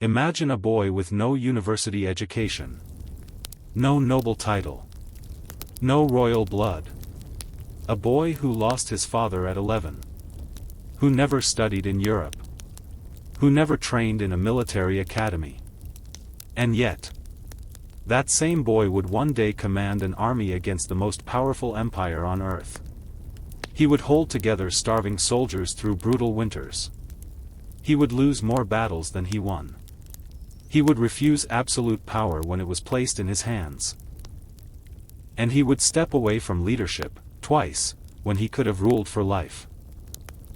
Imagine a boy with no university education. No noble title. No royal blood. A boy who lost his father at 11. Who never studied in Europe. Who never trained in a military academy. And yet, that same boy would one day command an army against the most powerful empire on earth. He would hold together starving soldiers through brutal winters. He would lose more battles than he won. He would refuse absolute power when it was placed in his hands. And he would step away from leadership, twice, when he could have ruled for life.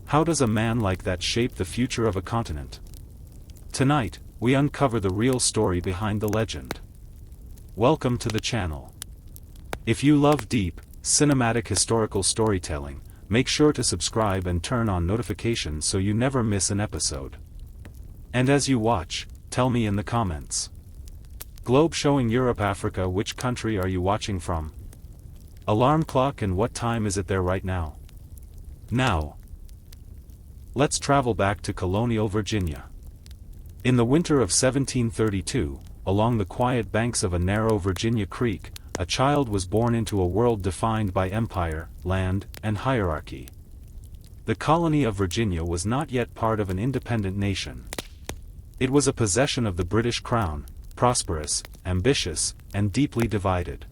How does a man like that shape the future of a continent? Tonight, we uncover the real story behind the legend. Welcome to the channel. If you love deep, cinematic historical storytelling, make sure to subscribe and turn on notifications so you never miss an episode. And as you watch, tell me in the comments. Globe showing Europe, Africa, which country are you watching from? Alarm clock, and what time is it there right now? Now, let's travel back to colonial Virginia. In the winter of 1732, along the quiet banks of a narrow Virginia creek, a child was born into a world defined by empire, land, and hierarchy. The colony of Virginia was not yet part of an independent nation. It was a possession of the British Crown, prosperous, ambitious, and deeply divided.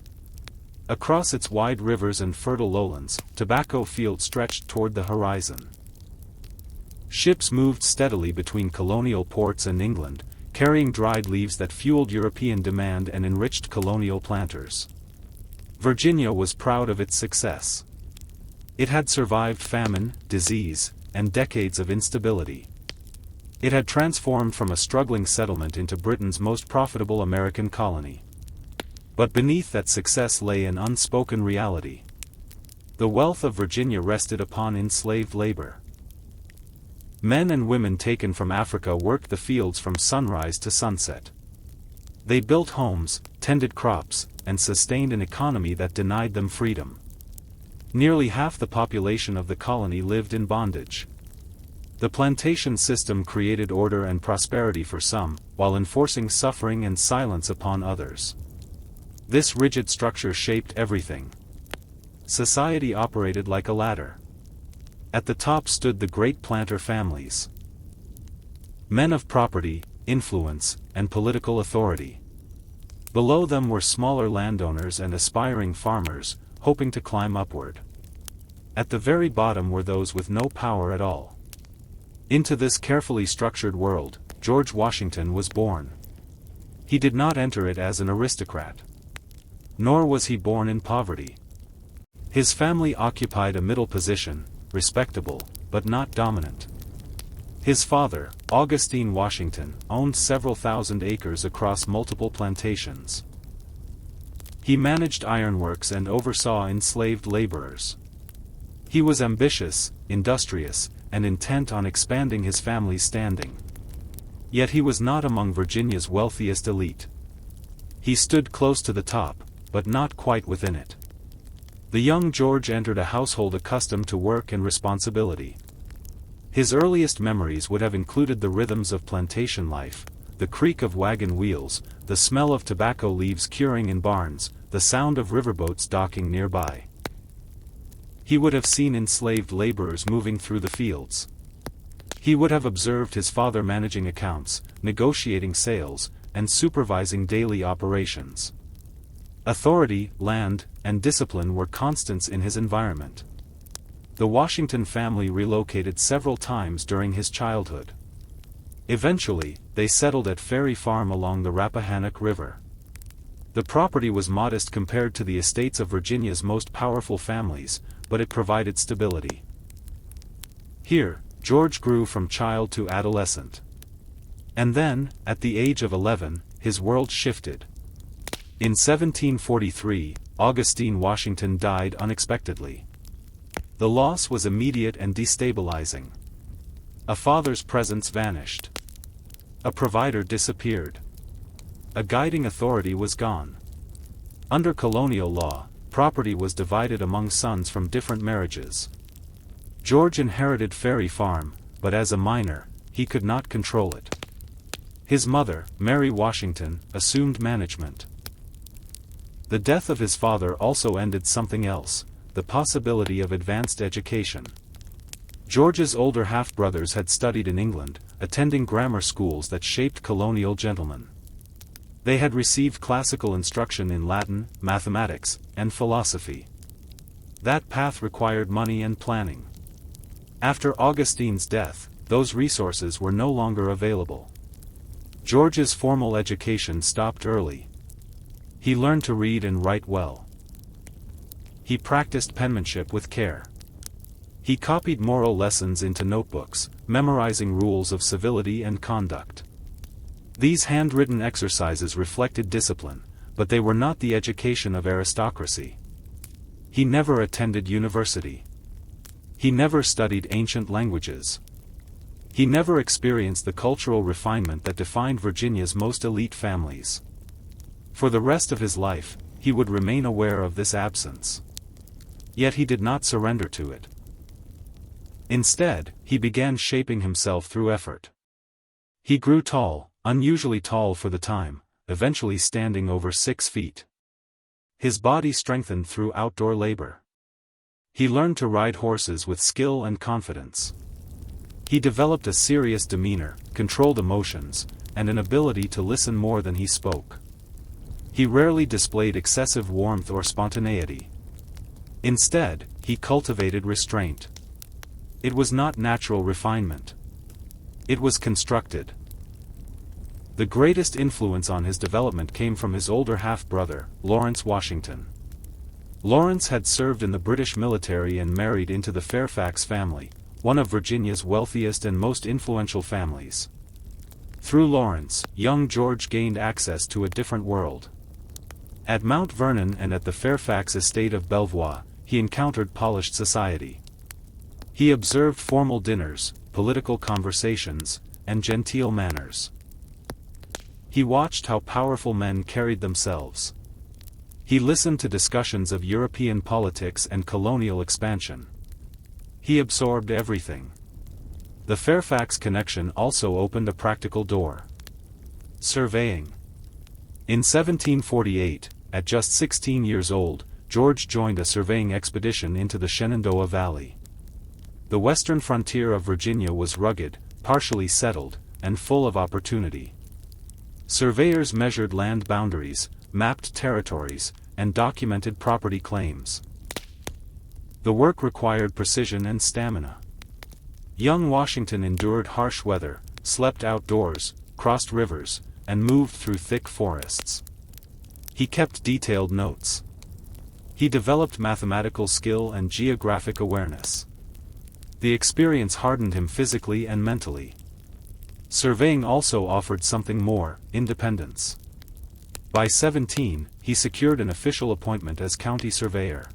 Across its wide rivers and fertile lowlands, tobacco fields stretched toward the horizon. Ships moved steadily between colonial ports and England, carrying dried leaves that fueled European demand and enriched colonial planters. Virginia was proud of its success. It had survived famine, disease, and decades of instability. It had transformed from a struggling settlement into Britain's most profitable American colony. But beneath that success lay an unspoken reality. The wealth of Virginia rested upon enslaved labor. Men and women taken from Africa worked the fields from sunrise to sunset. They built homes, tended crops, and sustained an economy that denied them freedom. Nearly half the population of the colony lived in bondage. The plantation system created order and prosperity for some, while enforcing suffering and silence upon others. This rigid structure shaped everything. Society operated like a ladder. At the top stood the great planter families. Men of property, influence, and political authority. Below them were smaller landowners and aspiring farmers, hoping to climb upward. At the very bottom were those with no power at all. Into this carefully structured world, George Washington was born. He did not enter it as an aristocrat. Nor was he born in poverty. His family occupied a middle position, respectable, but not dominant. His father, Augustine Washington, owned several thousand acres across multiple plantations. He managed ironworks and oversaw enslaved laborers. He was ambitious, industrious, and intent on expanding his family's standing. Yet he was not among Virginia's wealthiest elite. He stood close to the top, but not quite within it. The young George entered a household accustomed to work and responsibility. His earliest memories would have included the rhythms of plantation life, the creak of wagon wheels, the smell of tobacco leaves curing in barns, the sound of riverboats docking nearby. He would have seen enslaved laborers moving through the fields. He would have observed his father managing accounts, negotiating sales, and supervising daily operations. Authority, land, and discipline were constants in his environment. The Washington family relocated several times during his childhood. Eventually, they settled at Ferry Farm along the Rappahannock River. The property was modest compared to the estates of Virginia's most powerful families, but it provided stability. Here, George grew from child to adolescent. And then, at the age of 11, his world shifted. In 1743, Augustine Washington died unexpectedly. The loss was immediate and destabilizing. A father's presence vanished. A provider disappeared. A guiding authority was gone. Under colonial law, property was divided among sons from different marriages. George inherited Ferry Farm, but as a minor, he could not control it. His mother, Mary Washington, assumed management. The death of his father also ended something else, the possibility of advanced education. George's older half-brothers had studied in England, attending grammar schools that shaped colonial gentlemen. They had received classical instruction in Latin, mathematics, and philosophy. That path required money and planning. After Augustine's death, those resources were no longer available. George's formal education stopped early. He learned to read and write well. He practiced penmanship with care. He copied moral lessons into notebooks, memorizing rules of civility and conduct. These handwritten exercises reflected discipline, but they were not the education of aristocracy. He never attended university. He never studied ancient languages. He never experienced the cultural refinement that defined Virginia's most elite families. For the rest of his life, he would remain aware of this absence. Yet he did not surrender to it. Instead, he began shaping himself through effort. He grew tall, unusually tall for the time, eventually standing over 6 feet. His body strengthened through outdoor labor. He learned to ride horses with skill and confidence. He developed a serious demeanor, controlled emotions, and an ability to listen more than he spoke. He rarely displayed excessive warmth or spontaneity. Instead, he cultivated restraint. It was not natural refinement. It was constructed. The greatest influence on his development came from his older half-brother, Lawrence Washington. Lawrence had served in the British military and married into the Fairfax family, one of Virginia's wealthiest and most influential families. Through Lawrence, young George gained access to a different world. At Mount Vernon and at the Fairfax estate of Belvoir, he encountered polished society. He observed formal dinners, political conversations, and genteel manners. He watched how powerful men carried themselves. He listened to discussions of European politics and colonial expansion. He absorbed everything. The Fairfax connection also opened a practical door. Surveying. In 1748, at just 16 years old, George joined a surveying expedition into the Shenandoah Valley. The western frontier of Virginia was rugged, partially settled, and full of opportunity. Surveyors measured land boundaries, mapped territories, and documented property claims. The work required precision and stamina. Young Washington endured harsh weather, slept outdoors, crossed rivers, and moved through thick forests. He kept detailed notes. He developed mathematical skill and geographic awareness. The experience hardened him physically and mentally. Surveying also offered something more, independence. By 17, he secured an official appointment as county surveyor.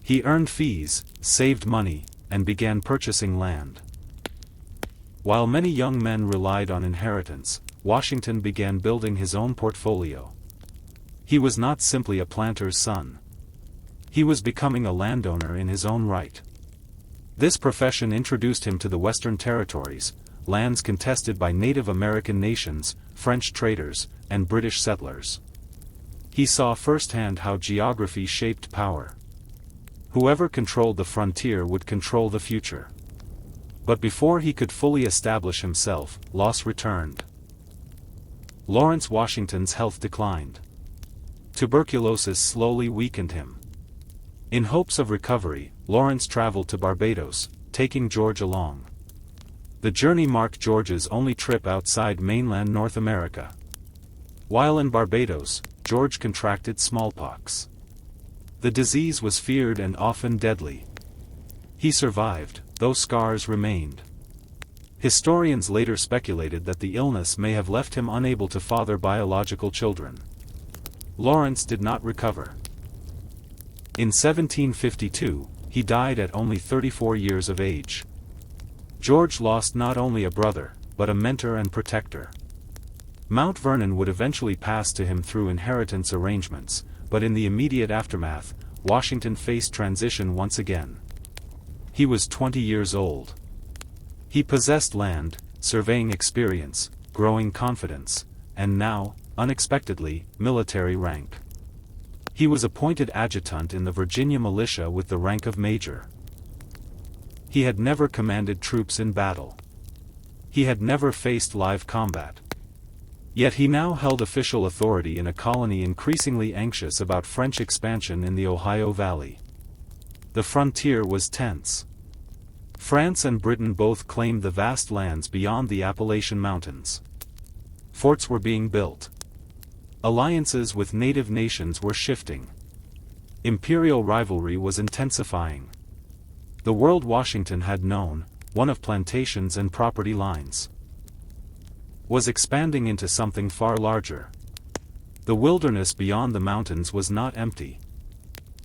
He earned fees, saved money, and began purchasing land. While many young men relied on inheritance, Washington began building his own portfolio. He was not simply a planter's son. He was becoming a landowner in his own right. This profession introduced him to the Western Territories, lands contested by Native American nations, French traders, and British settlers. He saw firsthand how geography shaped power. Whoever controlled the frontier would control the future. But before he could fully establish himself, loss returned. Lawrence Washington's health declined. Tuberculosis slowly weakened him. In hopes of recovery, Lawrence traveled to Barbados, taking George along. The journey marked George's only trip outside mainland North America. While in Barbados, George contracted smallpox. The disease was feared and often deadly. He survived, though scars remained. Historians later speculated that the illness may have left him unable to father biological children. Lawrence did not recover. In 1752, he died at only 34 years of age. George lost not only a brother, but a mentor and protector. Mount Vernon would eventually pass to him through inheritance arrangements, but in the immediate aftermath, Washington faced transition once again. He was 20 years old. He possessed land, surveying experience, growing confidence, and now, unexpectedly, military rank. He was appointed adjutant in the Virginia militia with the rank of major. He had never commanded troops in battle. He had never faced live combat. Yet he now held official authority in a colony increasingly anxious about French expansion in the Ohio Valley. The frontier was tense. France and Britain both claimed the vast lands beyond the Appalachian Mountains. Forts were being built. Alliances with native nations were shifting. Imperial rivalry was intensifying. The world Washington had known, one of plantations and property lines, was expanding into something far larger. The wilderness beyond the mountains was not empty.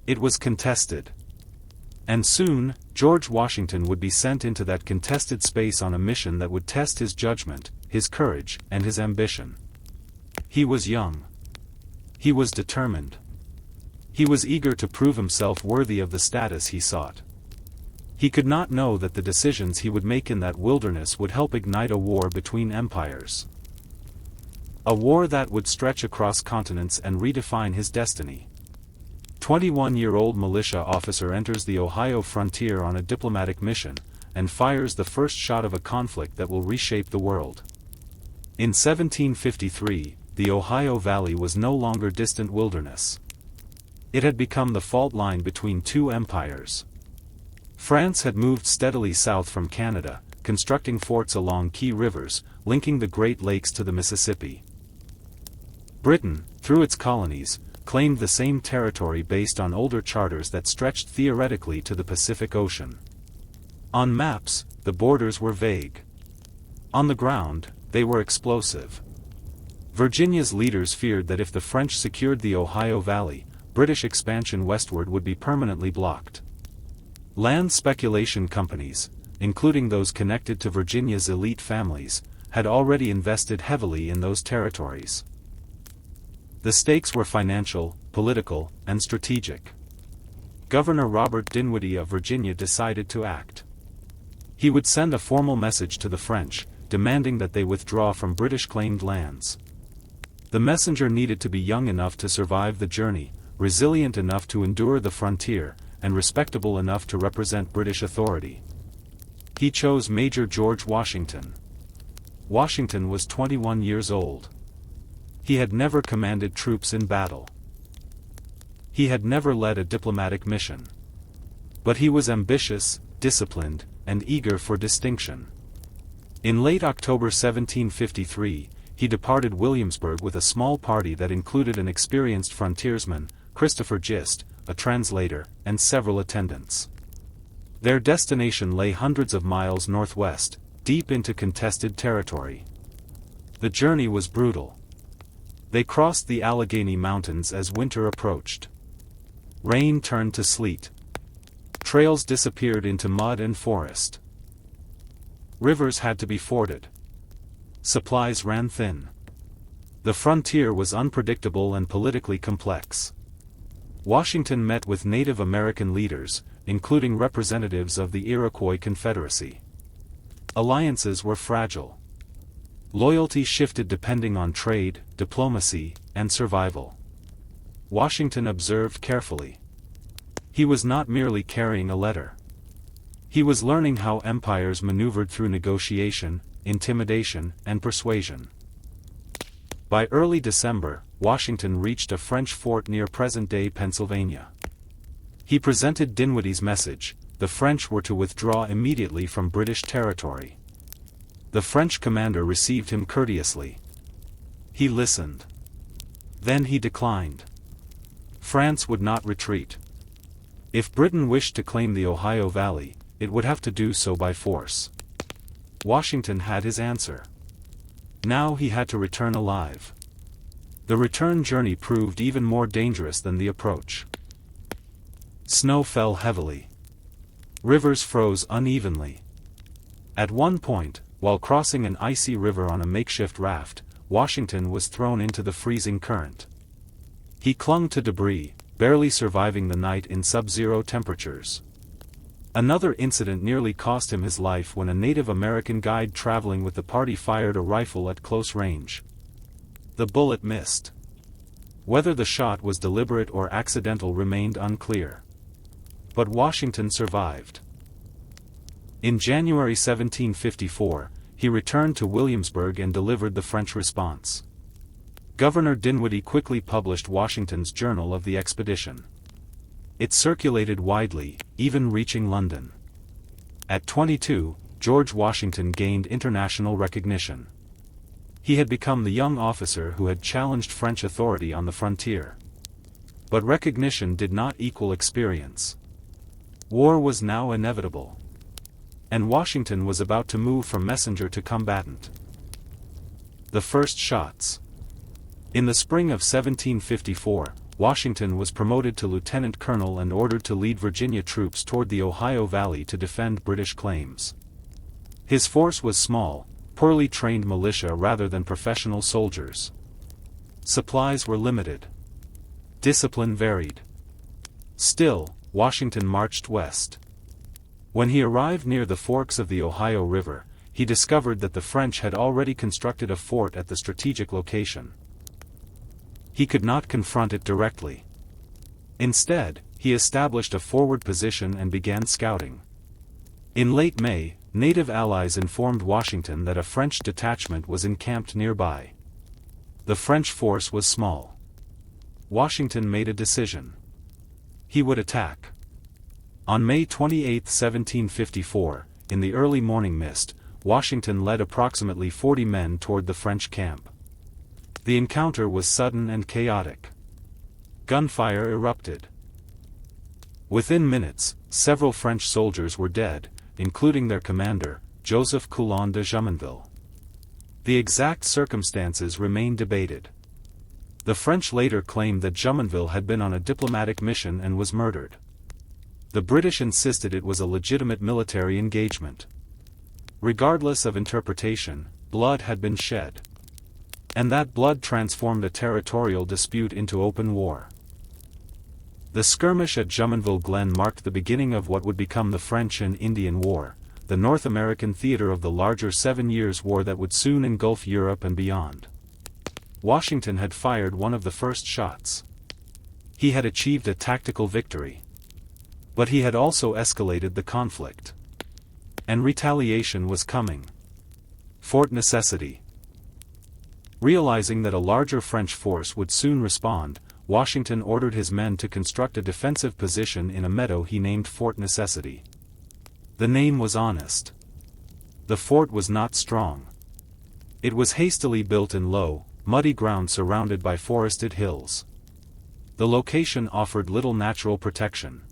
It was contested. And soon, George Washington would be sent into that contested space on a mission that would test his judgment, his courage, and his ambition. He was young. He was determined. He was eager to prove himself worthy of the status he sought. He could not know that the decisions he would make in that wilderness would help ignite a war between empires. A war that would stretch across continents and redefine his destiny. 21-year-old militia officer enters the Ohio frontier on a diplomatic mission, and fires the first shot of a conflict that will reshape the world. In 1753, the Ohio Valley was no longer distant wilderness. It had become the fault line between two empires. France had moved steadily south from Canada, constructing forts along key rivers, linking the Great Lakes to the Mississippi. Britain, through its colonies, claimed the same territory based on older charters that stretched theoretically to the Pacific Ocean. On maps, the borders were vague. On the ground, they were explosive. Virginia's leaders feared that if the French secured the Ohio Valley, British expansion westward would be permanently blocked. Land speculation companies, including those connected to Virginia's elite families, had already invested heavily in those territories. The stakes were financial, political, and strategic. Governor Robert Dinwiddie of Virginia decided to act. He would send a formal message to the French, demanding that they withdraw from British-claimed lands. The messenger needed to be young enough to survive the journey, resilient enough to endure the frontier, and respectable enough to represent British authority. He chose Major George Washington. Washington was 21 years old. He had never commanded troops in battle. He had never led a diplomatic mission. But he was ambitious, disciplined, and eager for distinction. In late October 1753, he departed Williamsburg with a small party that included an experienced frontiersman, Christopher Gist, a translator, and several attendants. Their destination lay hundreds of miles northwest, deep into contested territory. The journey was brutal. They crossed the Allegheny Mountains as winter approached. Rain turned to sleet. Trails disappeared into mud and forest. Rivers had to be forded. Supplies ran thin. The frontier was unpredictable and politically complex. Washington met with Native American leaders, including representatives of the Iroquois Confederacy. Alliances were fragile. Loyalty shifted depending on trade, diplomacy, and survival. Washington observed carefully. He was not merely carrying a letter. He was learning how empires maneuvered through negotiation, intimidation, and persuasion. By early December, Washington reached a French fort near present-day Pennsylvania. He presented Dinwiddie's message: the French were to withdraw immediately from British territory. The French commander received him courteously. He listened. Then he declined. France would not retreat. If Britain wished to claim the Ohio Valley, it would have to do so by force. Washington had his answer. Now he had to return alive. The return journey proved even more dangerous than the approach. Snow fell heavily. Rivers froze unevenly. At one point, while crossing an icy river on a makeshift raft, Washington was thrown into the freezing current. He clung to debris, barely surviving the night in sub-zero temperatures. Another incident nearly cost him his life when a Native American guide traveling with the party fired a rifle at close range. The bullet missed. Whether the shot was deliberate or accidental remained unclear. But Washington survived. In January 1754, he returned to Williamsburg and delivered the French response. Governor Dinwiddie quickly published Washington's journal of the expedition. It circulated widely, even reaching London. At 22, George Washington gained international recognition. He had become the young officer who had challenged French authority on the frontier. But recognition did not equal experience. War was now inevitable. And Washington was about to move from messenger to combatant. The first shots. In the spring of 1754, Washington was promoted to lieutenant colonel and ordered to lead Virginia troops toward the Ohio Valley to defend British claims. His force was small, poorly trained militia rather than professional soldiers. Supplies were limited. Discipline varied. Still, Washington marched west. When he arrived near the forks of the Ohio River, he discovered that the French had already constructed a fort at the strategic location. He could not confront it directly. Instead, he established a forward position and began scouting. In late May, native allies informed Washington that a French detachment was encamped nearby. The French force was small. Washington made a decision. He would attack. On May 28, 1754, in the early morning mist, Washington led approximately 40 men toward the French camp. The encounter was sudden and chaotic. Gunfire erupted. Within minutes, several French soldiers were dead, including their commander, Joseph Coulon de Jumonville. The exact circumstances remain debated. The French later claimed that Jumonville had been on a diplomatic mission and was murdered. The British insisted it was a legitimate military engagement. Regardless of interpretation, blood had been shed. And that blood transformed a territorial dispute into open war. The skirmish at Jumonville Glen marked the beginning of what would become the French and Indian War, the North American theater of the larger 7 Years' War that would soon engulf Europe and beyond. Washington had fired one of the first shots. He had achieved a tactical victory. But he had also escalated the conflict. And retaliation was coming. Fort necessity. Realizing that a larger French force would soon respond, Washington ordered his men to construct a defensive position in a meadow he named Fort Necessity. The name was honest. The fort was not strong. It was hastily built in low, muddy ground surrounded by forested hills. The location offered little natural protection.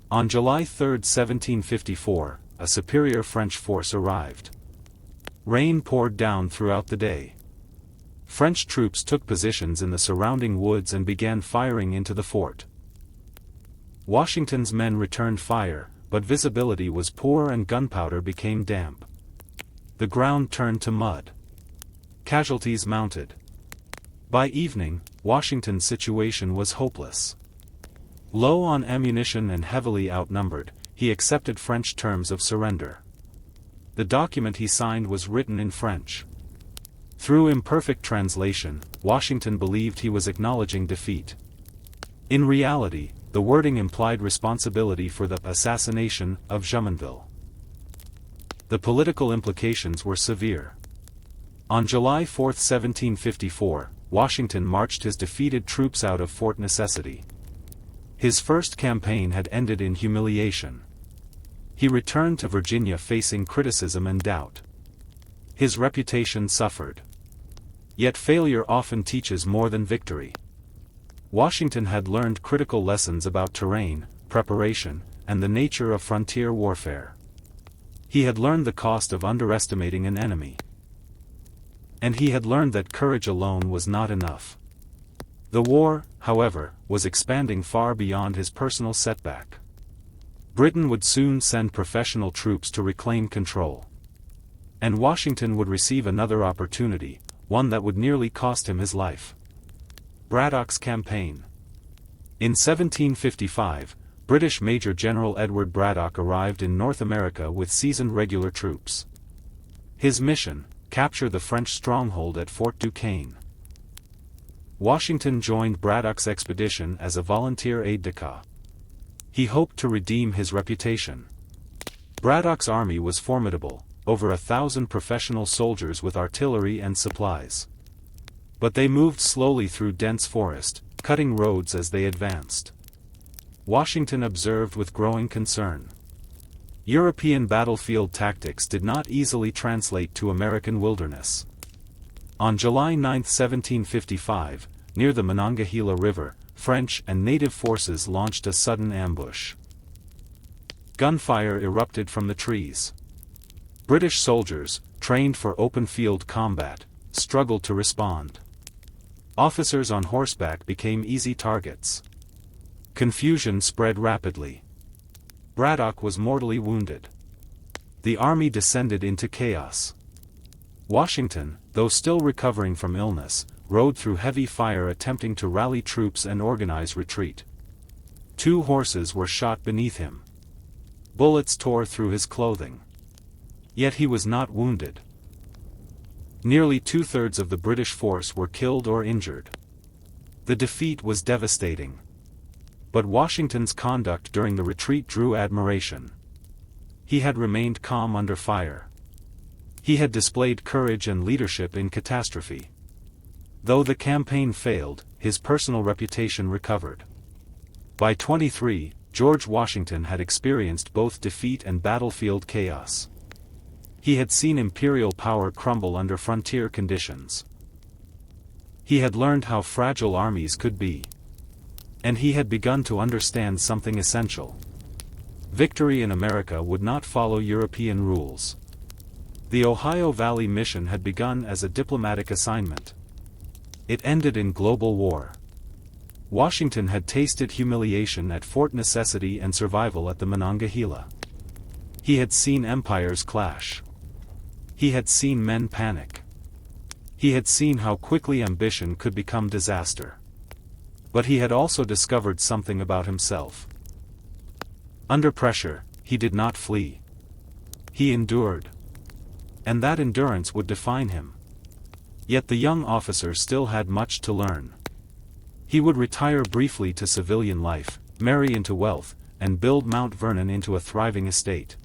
On July 3, 1754, a superior French force arrived. Rain poured down throughout the day. French troops took positions in the surrounding woods and began firing into the fort. Washington's men returned fire, but visibility was poor and gunpowder became damp. The ground turned to mud. Casualties mounted. By evening, Washington's situation was hopeless. Low on ammunition and heavily outnumbered, he accepted French terms of surrender. The document he signed was written in French. Through imperfect translation, Washington believed he was acknowledging defeat. In reality, the wording implied responsibility for the assassination of Jumonville. The political implications were severe. On July 4, 1754, Washington marched his defeated troops out of Fort Necessity. His first campaign had ended in humiliation. He returned to Virginia facing criticism and doubt. His reputation suffered. Yet failure often teaches more than victory. Washington had learned critical lessons about terrain, preparation, and the nature of frontier warfare. He had learned the cost of underestimating an enemy. And he had learned that courage alone was not enough. The war, however, was expanding far beyond his personal setback. Britain would soon send professional troops to reclaim control. And Washington would receive another opportunity, one that would nearly cost him his life. Braddock's campaign. In 1755, British Major General Edward Braddock arrived in North America with seasoned regular troops. His mission: capture the French stronghold at Fort Duquesne. Washington joined Braddock's expedition as a volunteer aide-de-camp. He hoped to redeem his reputation. Braddock's army was formidable, over 1,000 professional soldiers with artillery and supplies. But they moved slowly through dense forest, cutting roads as they advanced. Washington observed with growing concern. European battlefield tactics did not easily translate to American wilderness. On July 9, 1755, near the Monongahela River, French and native forces launched a sudden ambush. Gunfire erupted from the trees. British soldiers, trained for open-field combat, struggled to respond. Officers on horseback became easy targets. Confusion spread rapidly. Braddock was mortally wounded. The army descended into chaos. Washington, though still recovering from illness, rode through heavy fire attempting to rally troops and organize retreat. 2 horses were shot beneath him. Bullets tore through his clothing. Yet he was not wounded. Nearly 2/3 of the British force were killed or injured. The defeat was devastating. But Washington's conduct during the retreat drew admiration. He had remained calm under fire. He had displayed courage and leadership in catastrophe. Though the campaign failed, his personal reputation recovered. By 23, George Washington had experienced both defeat and battlefield chaos. He had seen imperial power crumble under frontier conditions. He had learned how fragile armies could be. And he had begun to understand something essential. Victory in America would not follow European rules. The Ohio Valley mission had begun as a diplomatic assignment. It ended in global war. Washington had tasted humiliation at Fort Necessity and survival at the Monongahela. He had seen empires clash. He had seen men panic. He had seen how quickly ambition could become disaster. But he had also discovered something about himself. Under pressure, he did not flee. He endured. And that endurance would define him. Yet the young officer still had much to learn. He would retire briefly to civilian life, marry into wealth, and build Mount Vernon into a thriving estate.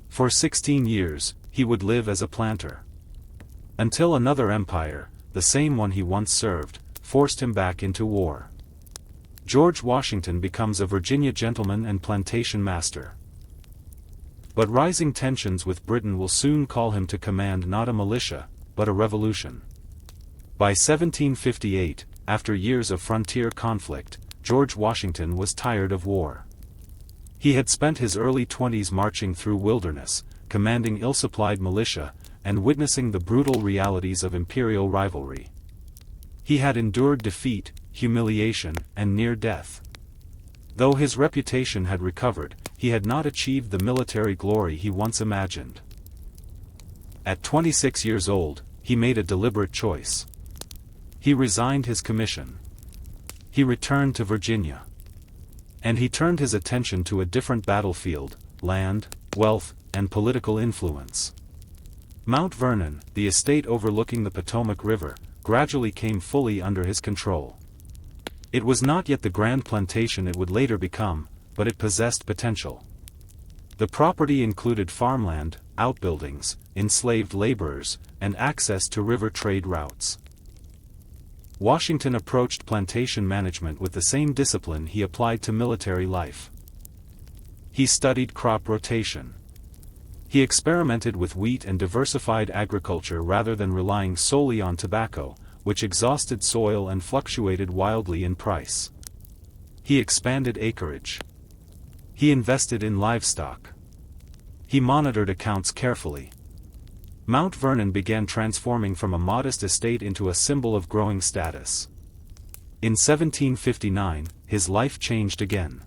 For 16 years, he would live as a planter. Until another empire, the same one he once served, forced him back into war. George Washington becomes a Virginia gentleman and plantation master. But rising tensions with Britain will soon call him to command not a militia, but a revolution. By 1758, after years of frontier conflict, George Washington was tired of war. He had spent his early 20s marching through wilderness, commanding ill-supplied militia, and witnessing the brutal realities of imperial rivalry. He had endured defeat, humiliation, and near death. Though his reputation had recovered, he had not achieved the military glory he once imagined. At 26 years old, he made a deliberate choice. He resigned his commission. He returned to Virginia. And he turned his attention to a different battlefield: land, wealth, and political influence. Mount Vernon, the estate overlooking the Potomac River, gradually came fully under his control. It was not yet the grand plantation it would later become, but it possessed potential. The property included farmland, outbuildings, enslaved laborers, and access to river trade routes. Washington approached plantation management with the same discipline he applied to military life. He studied crop rotation. He experimented with wheat and diversified agriculture rather than relying solely on tobacco, which exhausted soil and fluctuated wildly in price. He expanded acreage. He invested in livestock. He monitored accounts carefully. Mount Vernon began transforming from a modest estate into a symbol of growing status. In 1759, his life changed again.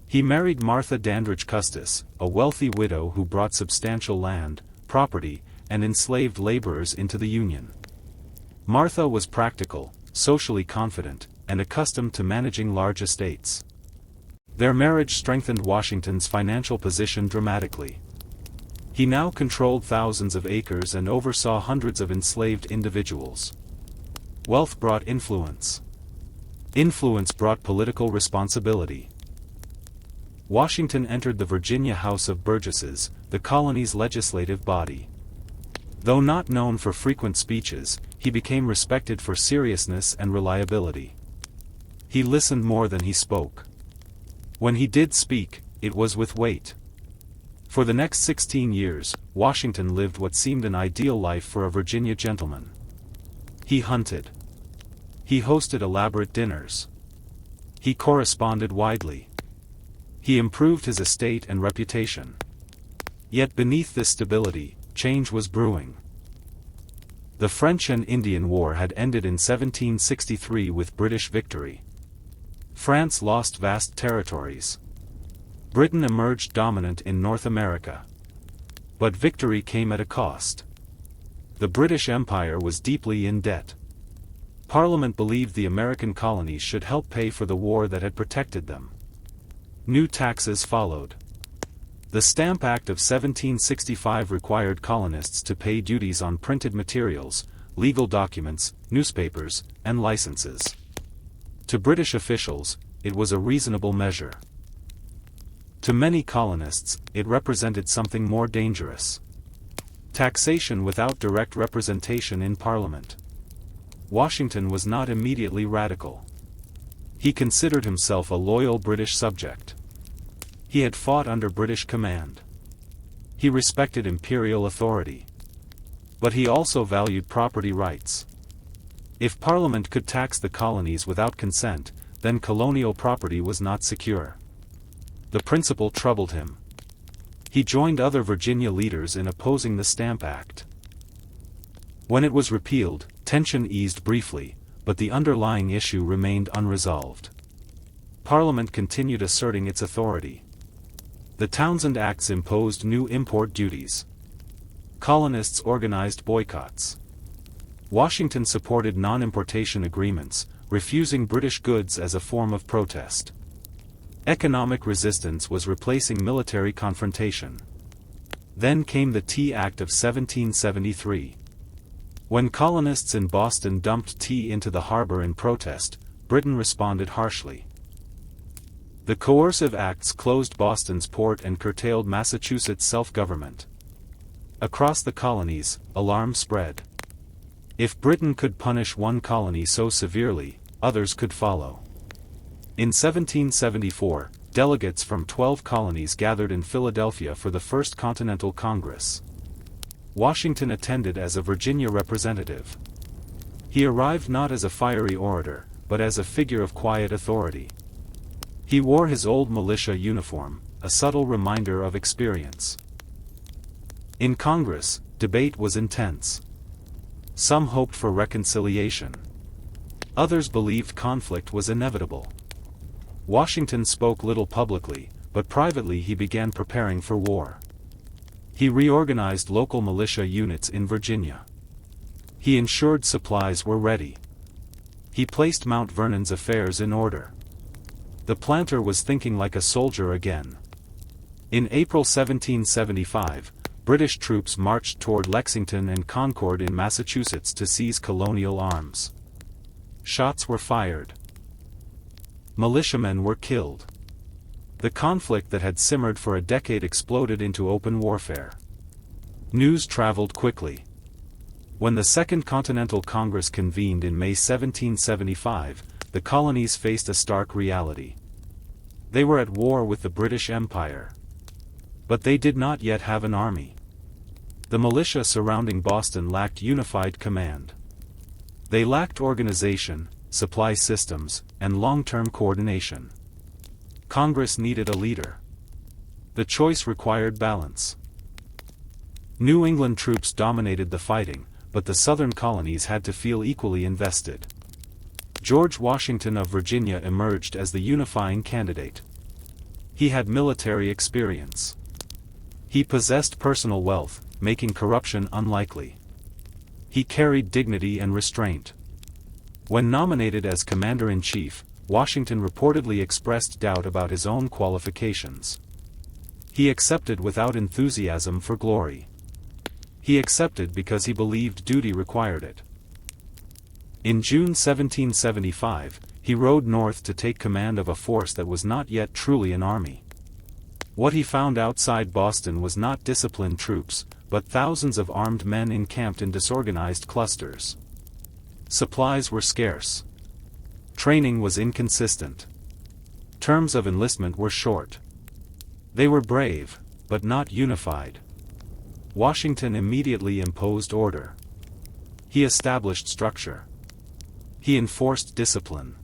He married Martha Dandridge Custis, a wealthy widow who brought substantial land, property, and enslaved laborers into the Union. Martha was practical, socially confident, and accustomed to managing large estates. Their marriage strengthened Washington's financial position dramatically. He now controlled thousands of acres and oversaw hundreds of enslaved individuals. Wealth brought influence. Influence brought political responsibility. Washington entered the Virginia House of Burgesses, the colony's legislative body. Though not known for frequent speeches, he became respected for seriousness and reliability. He listened more than he spoke. When he did speak, it was with weight. For the next 16 years, Washington lived what seemed an ideal life for a Virginia gentleman. He hunted. He hosted elaborate dinners. He corresponded widely. He improved his estate and reputation. Yet beneath this stability, change was brewing. The French and Indian War had ended in 1763 with British victory. France lost vast territories. Britain emerged dominant in North America. But victory came at a cost. The British Empire was deeply in debt. Parliament believed the American colonies should help pay for the war that had protected them. New taxes followed. The Stamp Act of 1765 required colonists to pay duties on printed materials, legal documents, newspapers, and licenses. To British officials, it was a reasonable measure. To many colonists, it represented something more dangerous. Taxation without direct representation in Parliament. Washington was not immediately radical. He considered himself a loyal British subject. He had fought under British command. He respected imperial authority. But he also valued property rights. If Parliament could tax the colonies without consent, then colonial property was not secure. The principle troubled him. He joined other Virginia leaders in opposing the Stamp Act. When it was repealed, tension eased briefly, but the underlying issue remained unresolved. Parliament continued asserting its authority. The Townshend Acts imposed new import duties. Colonists organized boycotts. Washington supported non-importation agreements, refusing British goods as a form of protest. Economic resistance was replacing military confrontation. Then came the Tea Act of 1773. When colonists in Boston dumped tea into the harbor in protest, Britain responded harshly. The coercive acts closed Boston's port and curtailed Massachusetts' self-government. Across the colonies, alarm spread. If Britain could punish one colony so severely, others could follow. In 1774, delegates from 12 colonies gathered in Philadelphia for the First Continental Congress. Washington attended as a Virginia representative. He arrived not as a fiery orator, but as a figure of quiet authority. He wore his old militia uniform, a subtle reminder of experience. In Congress, debate was intense. Some hoped for reconciliation. Others believed conflict was inevitable. Washington spoke little publicly, but privately he began preparing for war. He reorganized local militia units in Virginia. He ensured supplies were ready. He placed Mount Vernon's affairs in order. The planter was thinking like a soldier again. In April 1775, British troops marched toward Lexington and Concord in Massachusetts to seize colonial arms. Shots were fired. Militiamen were killed. The conflict that had simmered for a decade exploded into open warfare. News traveled quickly. When the Second Continental Congress convened in May 1775, the colonies faced a stark reality. They were at war with the British Empire. But they did not yet have an army. The militia surrounding Boston lacked unified command. They lacked organization, supply systems, and long-term coordination. Congress needed a leader. The choice required balance. New England troops dominated the fighting, but the southern colonies had to feel equally invested. George Washington of Virginia emerged as the unifying candidate. He had military experience. He possessed personal wealth, making corruption unlikely. He carried dignity and restraint. When nominated as commander-in-chief, Washington reportedly expressed doubt about his own qualifications. He accepted without enthusiasm for glory. He accepted because he believed duty required it. In June 1775, he rode north to take command of a force that was not yet truly an army. What he found outside Boston was not disciplined troops, but thousands of armed men encamped in disorganized clusters. Supplies were scarce. Training was inconsistent. Terms of enlistment were short. They were brave, but not unified. Washington immediately imposed order. He established structure. He enforced discipline.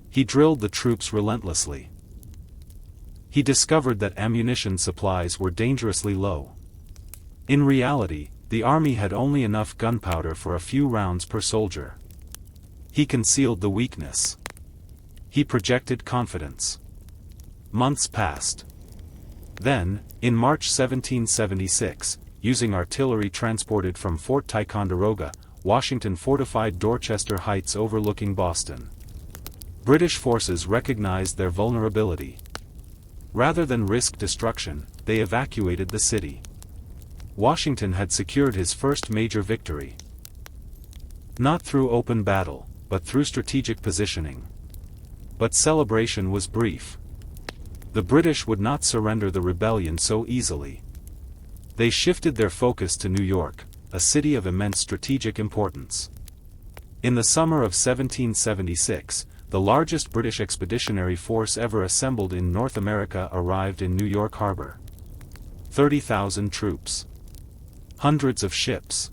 He drilled the troops relentlessly. He discovered that ammunition supplies were dangerously low. In reality, the army had only enough gunpowder for a few rounds per soldier. He concealed the weakness. He projected confidence. Months passed. Then, in March 1776, using artillery transported from Fort Ticonderoga, Washington fortified Dorchester Heights overlooking Boston. British forces recognized their vulnerability. Rather than risk destruction, they evacuated the city. Washington had secured his first major victory. Not through open battle, but through strategic positioning. But celebration was brief. The British would not surrender the rebellion so easily. They shifted their focus to New York, a city of immense strategic importance. In the summer of 1776, the largest British expeditionary force ever assembled in North America arrived in New York Harbor. 30,000 troops. Hundreds of ships.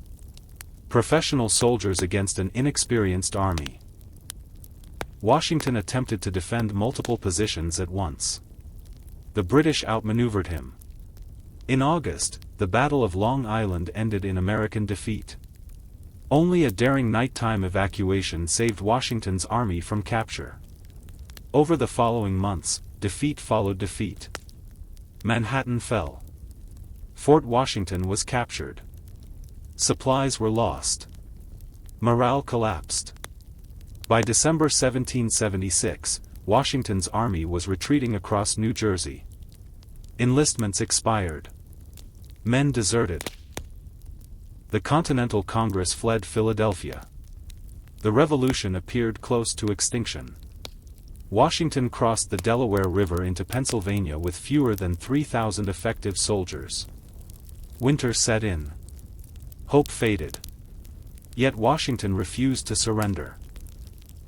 Professional soldiers against an inexperienced army. Washington attempted to defend multiple positions at once. The British outmaneuvered him. In August, the Battle of Long Island ended in American defeat. Only a daring nighttime evacuation saved Washington's army from capture. Over the following months, defeat followed defeat. Manhattan fell. Fort Washington was captured. Supplies were lost. Morale collapsed. By December 1776, Washington's army was retreating across New Jersey. Enlistments expired. Men deserted. The Continental Congress fled Philadelphia. The Revolution appeared close to extinction. Washington crossed the Delaware River into Pennsylvania with fewer than 3,000 effective soldiers. Winter set in. Hope faded. Yet Washington refused to surrender.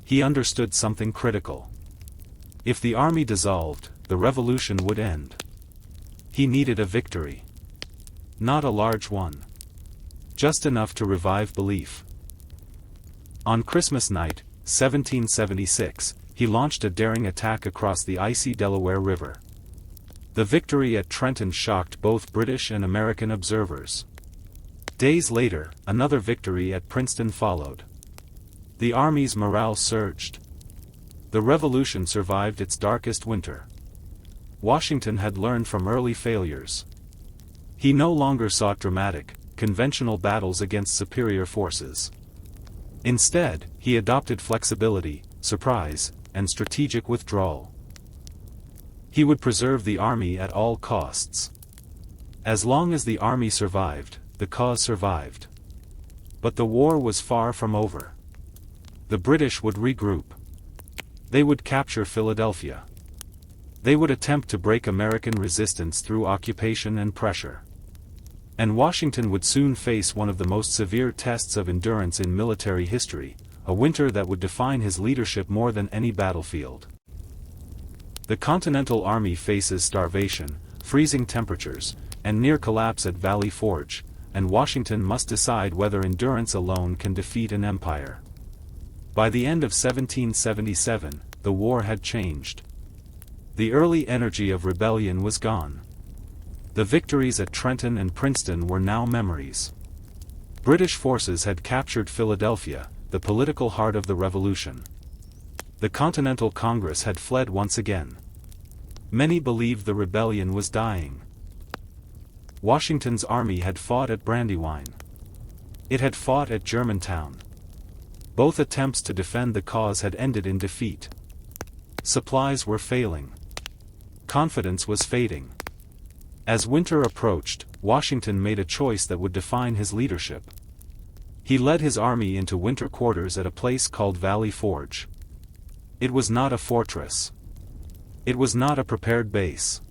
He understood something critical. If the army dissolved, the revolution would end. He needed a victory. Not a large one. Just enough to revive belief. On Christmas night, 1776, he launched a daring attack across the icy Delaware River. The victory at Trenton shocked both British and American observers. Days later, another victory at Princeton followed. The army's morale surged. The Revolution survived its darkest winter. Washington had learned from early failures. He no longer sought dramatic, conventional battles against superior forces. Instead, he adopted flexibility, surprise, and strategic withdrawal. He would preserve the army at all costs. As long as the army survived, the cause survived. But the war was far from over. The British would regroup. They would capture Philadelphia. They would attempt to break American resistance through occupation and pressure. And Washington would soon face one of the most severe tests of endurance in military history, a winter that would define his leadership more than any battlefield. The Continental Army faces starvation, freezing temperatures, and near collapse at Valley Forge, and Washington must decide whether endurance alone can defeat an empire. By the end of 1777, the war had changed. The early energy of rebellion was gone. The victories at Trenton and Princeton were now memories. British forces had captured Philadelphia, the political heart of the Revolution. The Continental Congress had fled once again. Many believed the rebellion was dying. Washington's army had fought at Brandywine. It had fought at Germantown. Both attempts to defend the cause had ended in defeat. Supplies were failing. Confidence was fading. As winter approached, Washington made a choice that would define his leadership. He led his army into winter quarters at a place called Valley Forge. It was not a fortress. It was not a prepared base.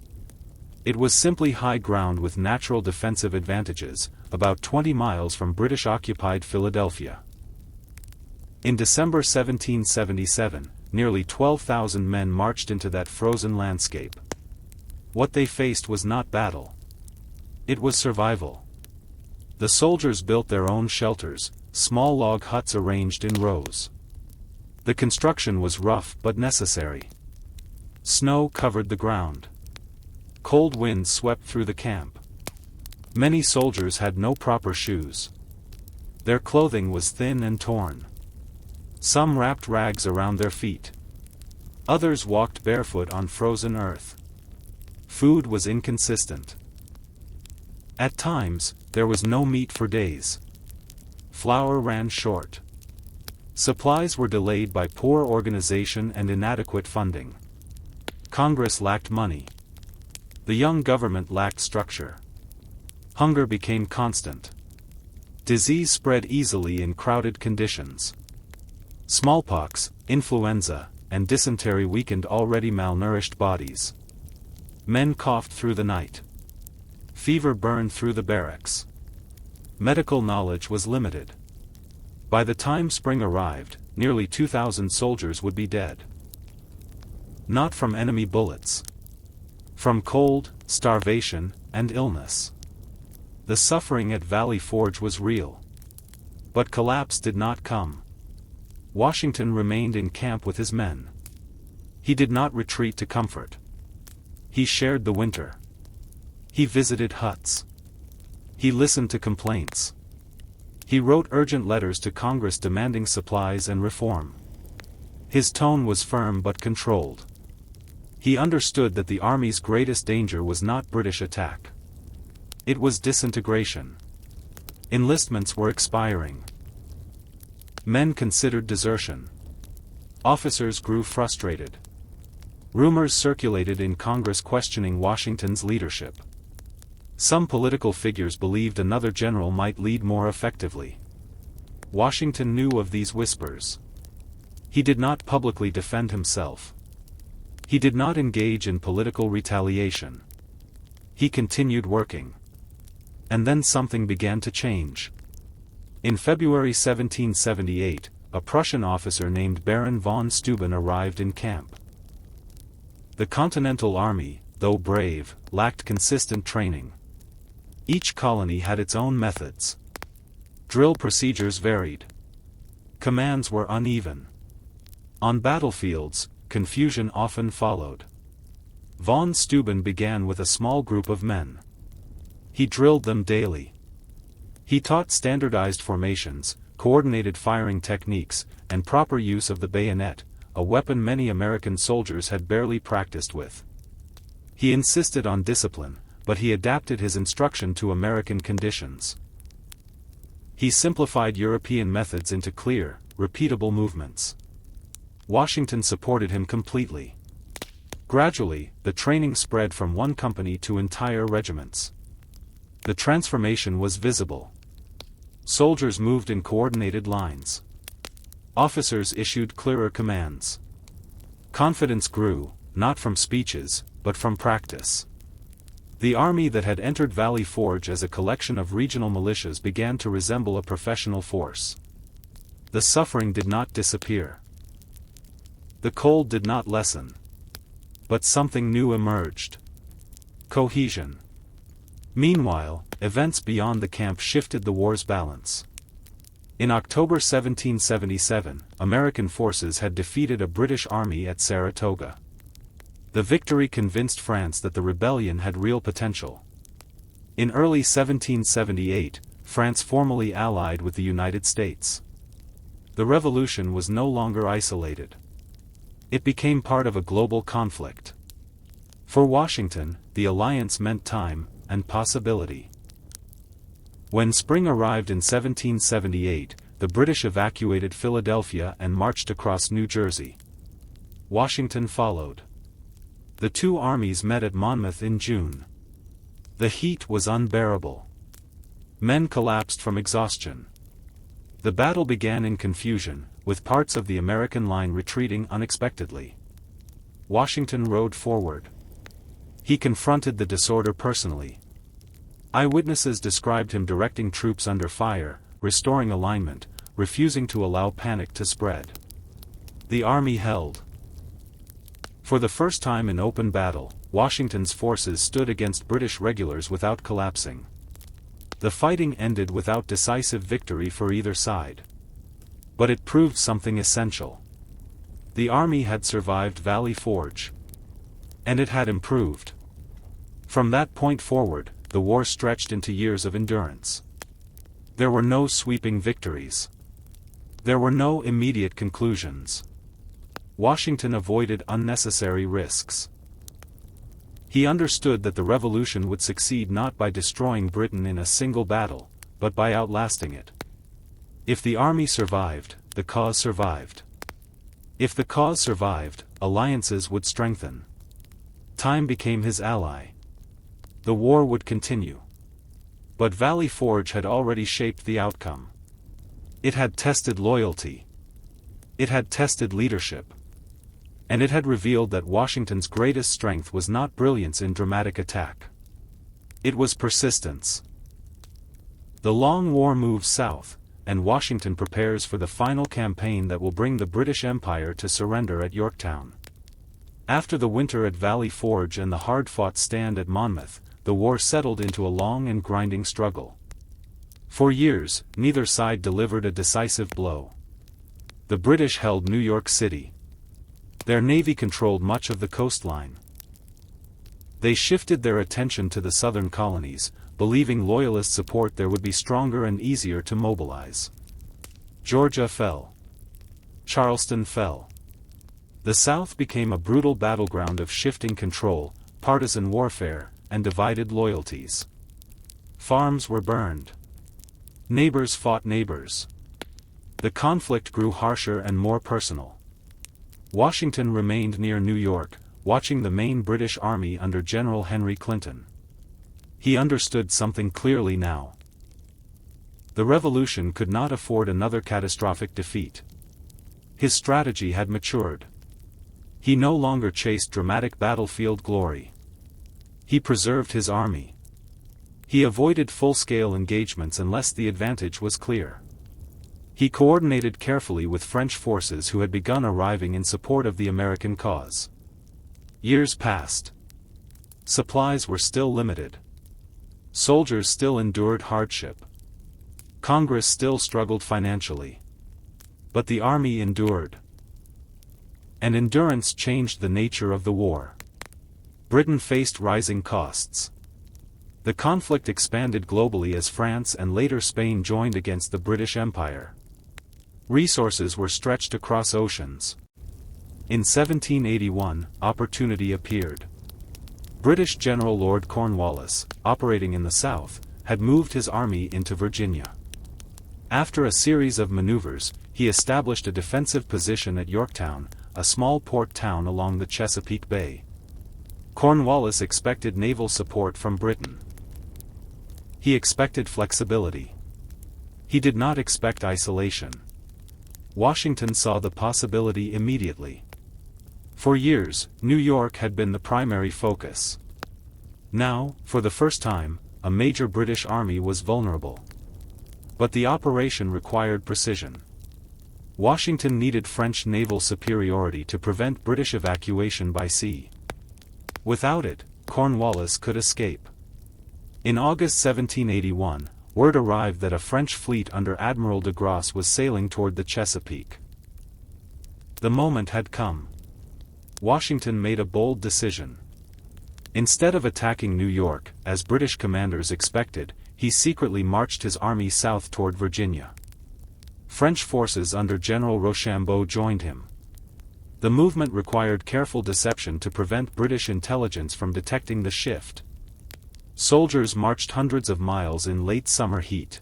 It was simply high ground with natural defensive advantages, about 20 miles from British-occupied Philadelphia. In December 1777, nearly 12,000 men marched into that frozen landscape. What they faced was not battle. It was survival. The soldiers built their own shelters, small log huts arranged in rows. The construction was rough but necessary. Snow covered the ground. Cold winds swept through the camp. Many soldiers had no proper shoes. Their clothing was thin and torn. Some wrapped rags around their feet. Others walked barefoot on frozen earth. Food was inconsistent. At times, there was no meat for days. Flour ran short. Supplies were delayed by poor organization and inadequate funding. Congress lacked money. The young government lacked structure. Hunger became constant. Disease spread easily in crowded conditions. Smallpox, influenza, and dysentery weakened already malnourished bodies. Men coughed through the night. Fever burned through the barracks. Medical knowledge was limited. By the time spring arrived, nearly 2,000 soldiers would be dead. Not from enemy bullets. From cold, starvation, and illness. The suffering at Valley Forge was real. But collapse did not come. Washington remained in camp with his men. He did not retreat to comfort. He shared the winter. He visited huts. He listened to complaints. He wrote urgent letters to Congress demanding supplies and reform. His tone was firm but controlled. He understood that the Army's greatest danger was not British attack. It was disintegration. Enlistments were expiring. Men considered desertion. Officers grew frustrated. Rumors circulated in Congress questioning Washington's leadership. Some political figures believed another general might lead more effectively. Washington knew of these whispers. He did not publicly defend himself. He did not engage in political retaliation. He continued working. And then something began to change. In February 1778, a Prussian officer named Baron von Steuben arrived in camp. The Continental Army, though brave, lacked consistent training. Each colony had its own methods. Drill procedures varied. Commands were uneven. On battlefields, confusion often followed. Von Steuben began with a small group of men. He drilled them daily. He taught standardized formations, coordinated firing techniques, and proper use of the bayonet, a weapon many American soldiers had barely practiced with. He insisted on discipline, but he adapted his instruction to American conditions. He simplified European methods into clear, repeatable movements. Washington supported him completely. Gradually, the training spread from one company to entire regiments. The transformation was visible. Soldiers moved in coordinated lines. Officers issued clearer commands. Confidence grew, not from speeches, but from practice. The army that had entered Valley Forge as a collection of regional militias began to resemble a professional force. The suffering did not disappear. The cold did not lessen. But something new emerged. Cohesion. Meanwhile, events beyond the camp shifted the war's balance. In October 1777, American forces had defeated a British army at Saratoga. The victory convinced France that the rebellion had real potential. In early 1778, France formally allied with the United States. The revolution was no longer isolated. It became part of a global conflict. For Washington, the alliance meant time and possibility. When spring arrived in 1778, the British evacuated Philadelphia and marched across New Jersey. Washington followed. The two armies met at Monmouth in June. The heat was unbearable. Men collapsed from exhaustion. The battle began in confusion, with parts of the American line retreating unexpectedly. Washington rode forward. He confronted the disorder personally. Eyewitnesses described him directing troops under fire, restoring alignment, refusing to allow panic to spread. The army held. For the first time in open battle, Washington's forces stood against British regulars without collapsing. The fighting ended without decisive victory for either side. But it proved something essential. The army had survived Valley Forge. And it had improved. From that point forward, the war stretched into years of endurance. There were no sweeping victories. There were no immediate conclusions. Washington avoided unnecessary risks. He understood that the revolution would succeed not by destroying Britain in a single battle, but by outlasting it. If the army survived, the cause survived. If the cause survived, alliances would strengthen. Time became his ally. The war would continue. But Valley Forge had already shaped the outcome. It had tested loyalty. It had tested leadership. And it had revealed that Washington's greatest strength was not brilliance in dramatic attack. It was persistence. The long war moves south, and Washington prepares for the final campaign that will bring the British Empire to surrender at Yorktown. After the winter at Valley Forge and the hard-fought stand at Monmouth, the war settled into a long and grinding struggle. For years, neither side delivered a decisive blow. The British held New York City. Their navy controlled much of the coastline. They shifted their attention to the southern colonies, believing loyalist support there would be stronger and easier to mobilize. Georgia fell. Charleston fell. The South became a brutal battleground of shifting control, partisan warfare, and divided loyalties. Farms were burned. Neighbors fought neighbors. The conflict grew harsher and more personal. Washington remained near New York, watching the main British army under General Henry Clinton. He understood something clearly now. The revolution could not afford another catastrophic defeat. His strategy had matured. He no longer chased dramatic battlefield glory. He preserved his army. He avoided full-scale engagements unless the advantage was clear. He coordinated carefully with French forces who had begun arriving in support of the American cause. Years passed. Supplies were still limited. Soldiers still endured hardship. Congress still struggled financially. But the army endured. And endurance changed the nature of the war. Britain faced rising costs. The conflict expanded globally as France and later Spain joined against the British Empire. Resources were stretched across oceans. In 1781, opportunity appeared. British General Lord Cornwallis, operating in the south, had moved his army into Virginia. After a series of maneuvers, he established a defensive position at Yorktown, a small port town along the Chesapeake Bay. Cornwallis expected naval support from Britain. He expected flexibility. He did not expect isolation. Washington saw the possibility immediately. For years, New York had been the primary focus. Now, for the first time, a major British army was vulnerable. But the operation required precision. Washington needed French naval superiority to prevent British evacuation by sea. Without it, Cornwallis could escape. In August 1781, word arrived that a French fleet under Admiral de Grasse was sailing toward the Chesapeake. The moment had come. Washington made a bold decision. Instead of attacking New York, as British commanders expected, he secretly marched his army south toward Virginia. French forces under General Rochambeau joined him. The movement required careful deception to prevent British intelligence from detecting the shift. Soldiers marched hundreds of miles in late summer heat.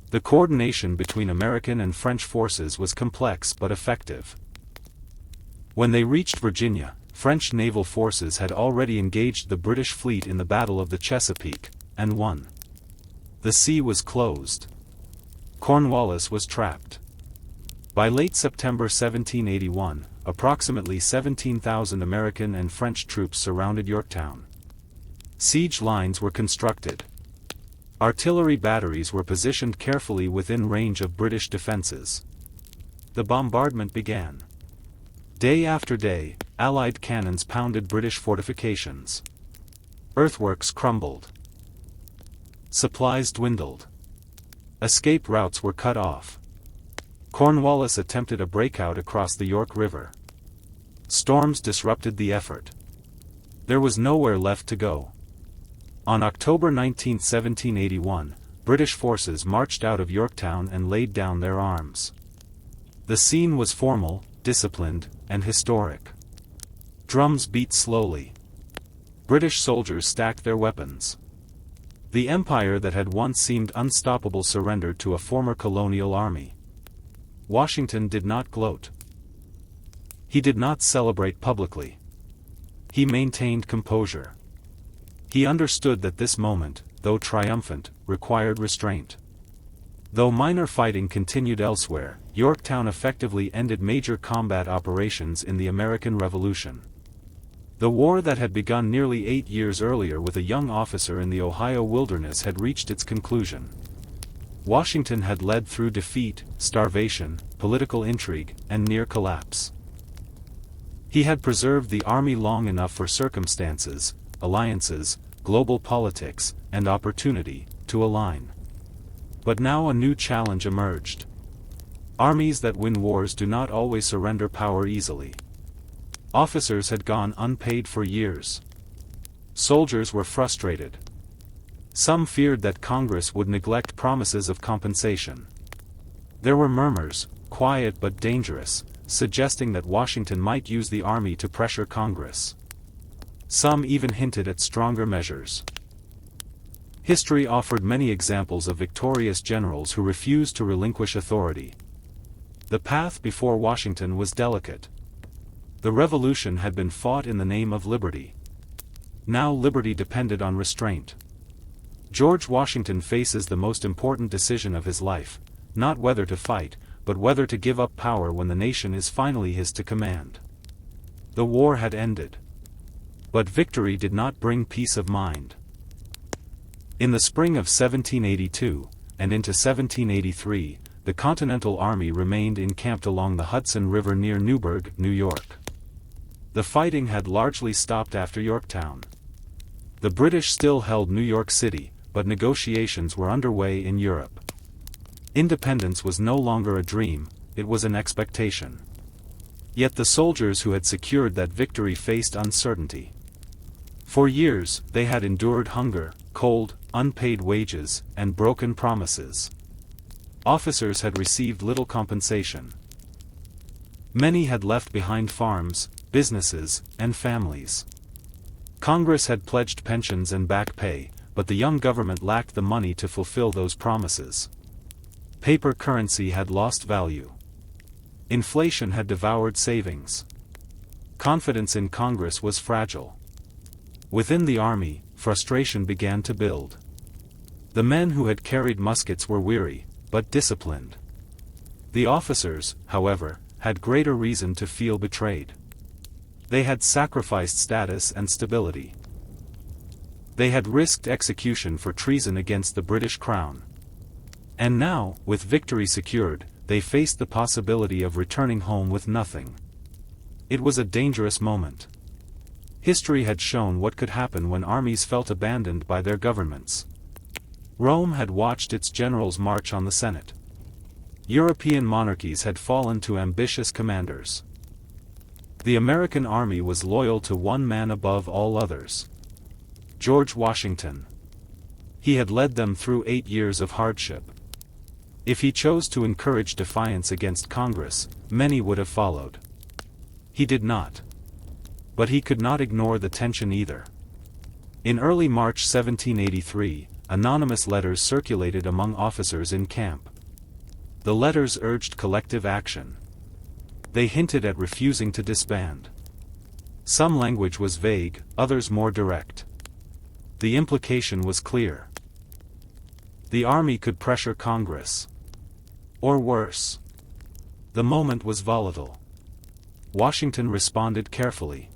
The coordination between American and French forces was complex but effective. When they reached Virginia, French naval forces had already engaged the British fleet in the Battle of the Chesapeake, and won. The sea was closed. Cornwallis was trapped. By late September 1781, approximately 17,000 American and French troops surrounded Yorktown. Siege lines were constructed. Artillery batteries were positioned carefully within range of British defenses. The bombardment began. Day after day, Allied cannons pounded British fortifications. Earthworks crumbled. Supplies dwindled. Escape routes were cut off. Cornwallis attempted a breakout across the York River. Storms disrupted the effort. There was nowhere left to go. On October 19, 1781, British forces marched out of Yorktown and laid down their arms. The scene was formal, disciplined, and historic. Drums beat slowly. British soldiers stacked their weapons. The empire that had once seemed unstoppable surrendered to a former colonial army. Washington did not gloat. He did not celebrate publicly. He maintained composure. He understood that this moment, though triumphant, required restraint. Though minor fighting continued elsewhere, Yorktown effectively ended major combat operations in the American Revolution. The war that had begun nearly 8 years earlier with a young officer in the Ohio wilderness had reached its conclusion. Washington had led through defeat, starvation, political intrigue, and near collapse. He had preserved the army long enough for circumstances, alliances, global politics, and opportunity to align. But now a new challenge emerged. Armies that win wars do not always surrender power easily. Officers had gone unpaid for years. Soldiers were frustrated. Some feared that Congress would neglect promises of compensation. There were murmurs, quiet but dangerous, suggesting that Washington might use the army to pressure Congress. Some even hinted at stronger measures. History offered many examples of victorious generals who refused to relinquish authority. The path before Washington was delicate. The revolution had been fought in the name of liberty. Now liberty depended on restraint. George Washington faces the most important decision of his life, not whether to fight, but whether to give up power when the nation is finally his to command. The war had ended. But victory did not bring peace of mind. In the spring of 1782, and into 1783, the Continental Army remained encamped along the Hudson River near Newburgh, New York. The fighting had largely stopped after Yorktown. The British still held New York City, but negotiations were underway in Europe. Independence was no longer a dream, it was an expectation. Yet the soldiers who had secured that victory faced uncertainty. For years, they had endured hunger, cold, unpaid wages, and broken promises. Officers had received little compensation. Many had left behind farms, businesses, and families. Congress had pledged pensions and back pay, but the young government lacked the money to fulfill those promises. Paper currency had lost value. Inflation had devoured savings. Confidence in Congress was fragile. Within the army, frustration began to build. The men who had carried muskets were weary, but disciplined. The officers, however, had greater reason to feel betrayed. They had sacrificed status and stability. They had risked execution for treason against the British crown. And now, with victory secured, they faced the possibility of returning home with nothing. It was a dangerous moment. History had shown what could happen when armies felt abandoned by their governments. Rome had watched its generals march on the Senate. European monarchies had fallen to ambitious commanders. The American army was loyal to one man above all others: George Washington. He had led them through 8 years of hardship. If he chose to encourage defiance against Congress, many would have followed. He did not. But he could not ignore the tension either. In early March 1783, anonymous letters circulated among officers in camp. The letters urged collective action. They hinted at refusing to disband. Some language was vague, others more direct. The implication was clear. The army could pressure Congress. Or worse. The moment was volatile. Washington responded carefully.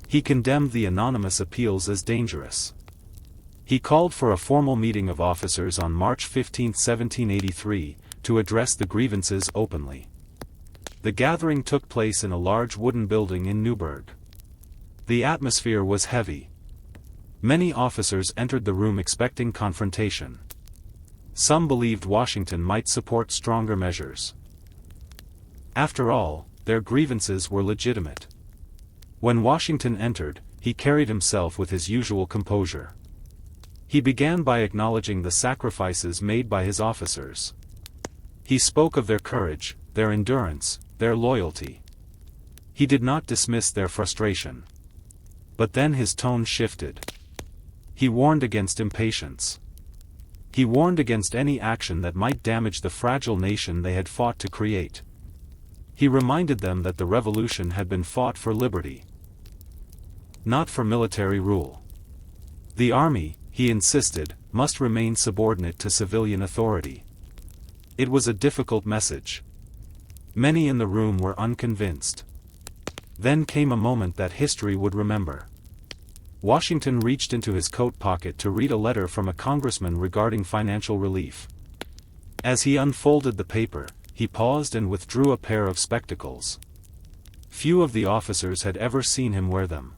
He condemned the anonymous appeals as dangerous. He called for a formal meeting of officers on March 15, 1783, to address the grievances openly. The gathering took place in a large wooden building in Newburgh. The atmosphere was heavy. Many officers entered the room expecting confrontation. Some believed Washington might support stronger measures. After all, their grievances were legitimate. When Washington entered, he carried himself with his usual composure. He began by acknowledging the sacrifices made by his officers. He spoke of their courage, their endurance, their loyalty. He did not dismiss their frustration. But then his tone shifted. He warned against impatience. He warned against any action that might damage the fragile nation they had fought to create. He reminded them that the revolution had been fought for liberty, not for military rule. The army, he insisted, must remain subordinate to civilian authority. It was a difficult message. Many in the room were unconvinced. Then came a moment that history would remember. Washington reached into his coat pocket to read a letter from a congressman regarding financial relief. As he unfolded the paper, he paused and withdrew a pair of spectacles. Few of the officers had ever seen him wear them.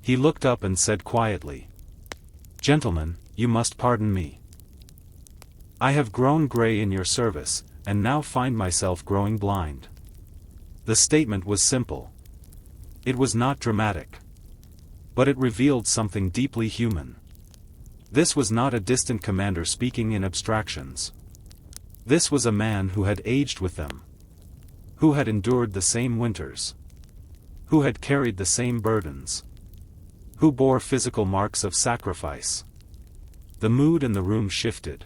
He looked up and said quietly, "Gentlemen, you must pardon me. I have grown gray in your service, and now find myself growing blind." The statement was simple. It was not dramatic. But it revealed something deeply human. This was not a distant commander speaking in abstractions. This was a man who had aged with them. Who had endured the same winters. Who had carried the same burdens. Who bore physical marks of sacrifice. The mood in the room shifted.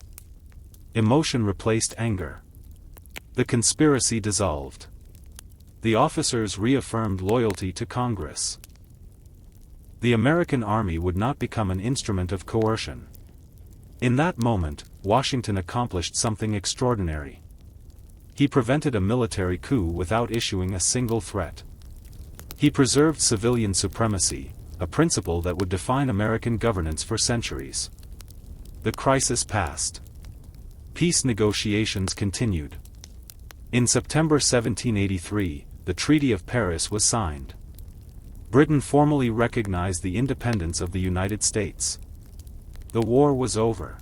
Emotion replaced anger. The conspiracy dissolved. The officers reaffirmed loyalty to Congress. The American army would not become an instrument of coercion. In that moment, Washington accomplished something extraordinary. He prevented a military coup without issuing a single threat. He preserved civilian supremacy, a principle that would define American governance for centuries. The crisis passed. Peace negotiations continued. In September 1783, the Treaty of Paris was signed. Britain formally recognized the independence of the United States. The war was over.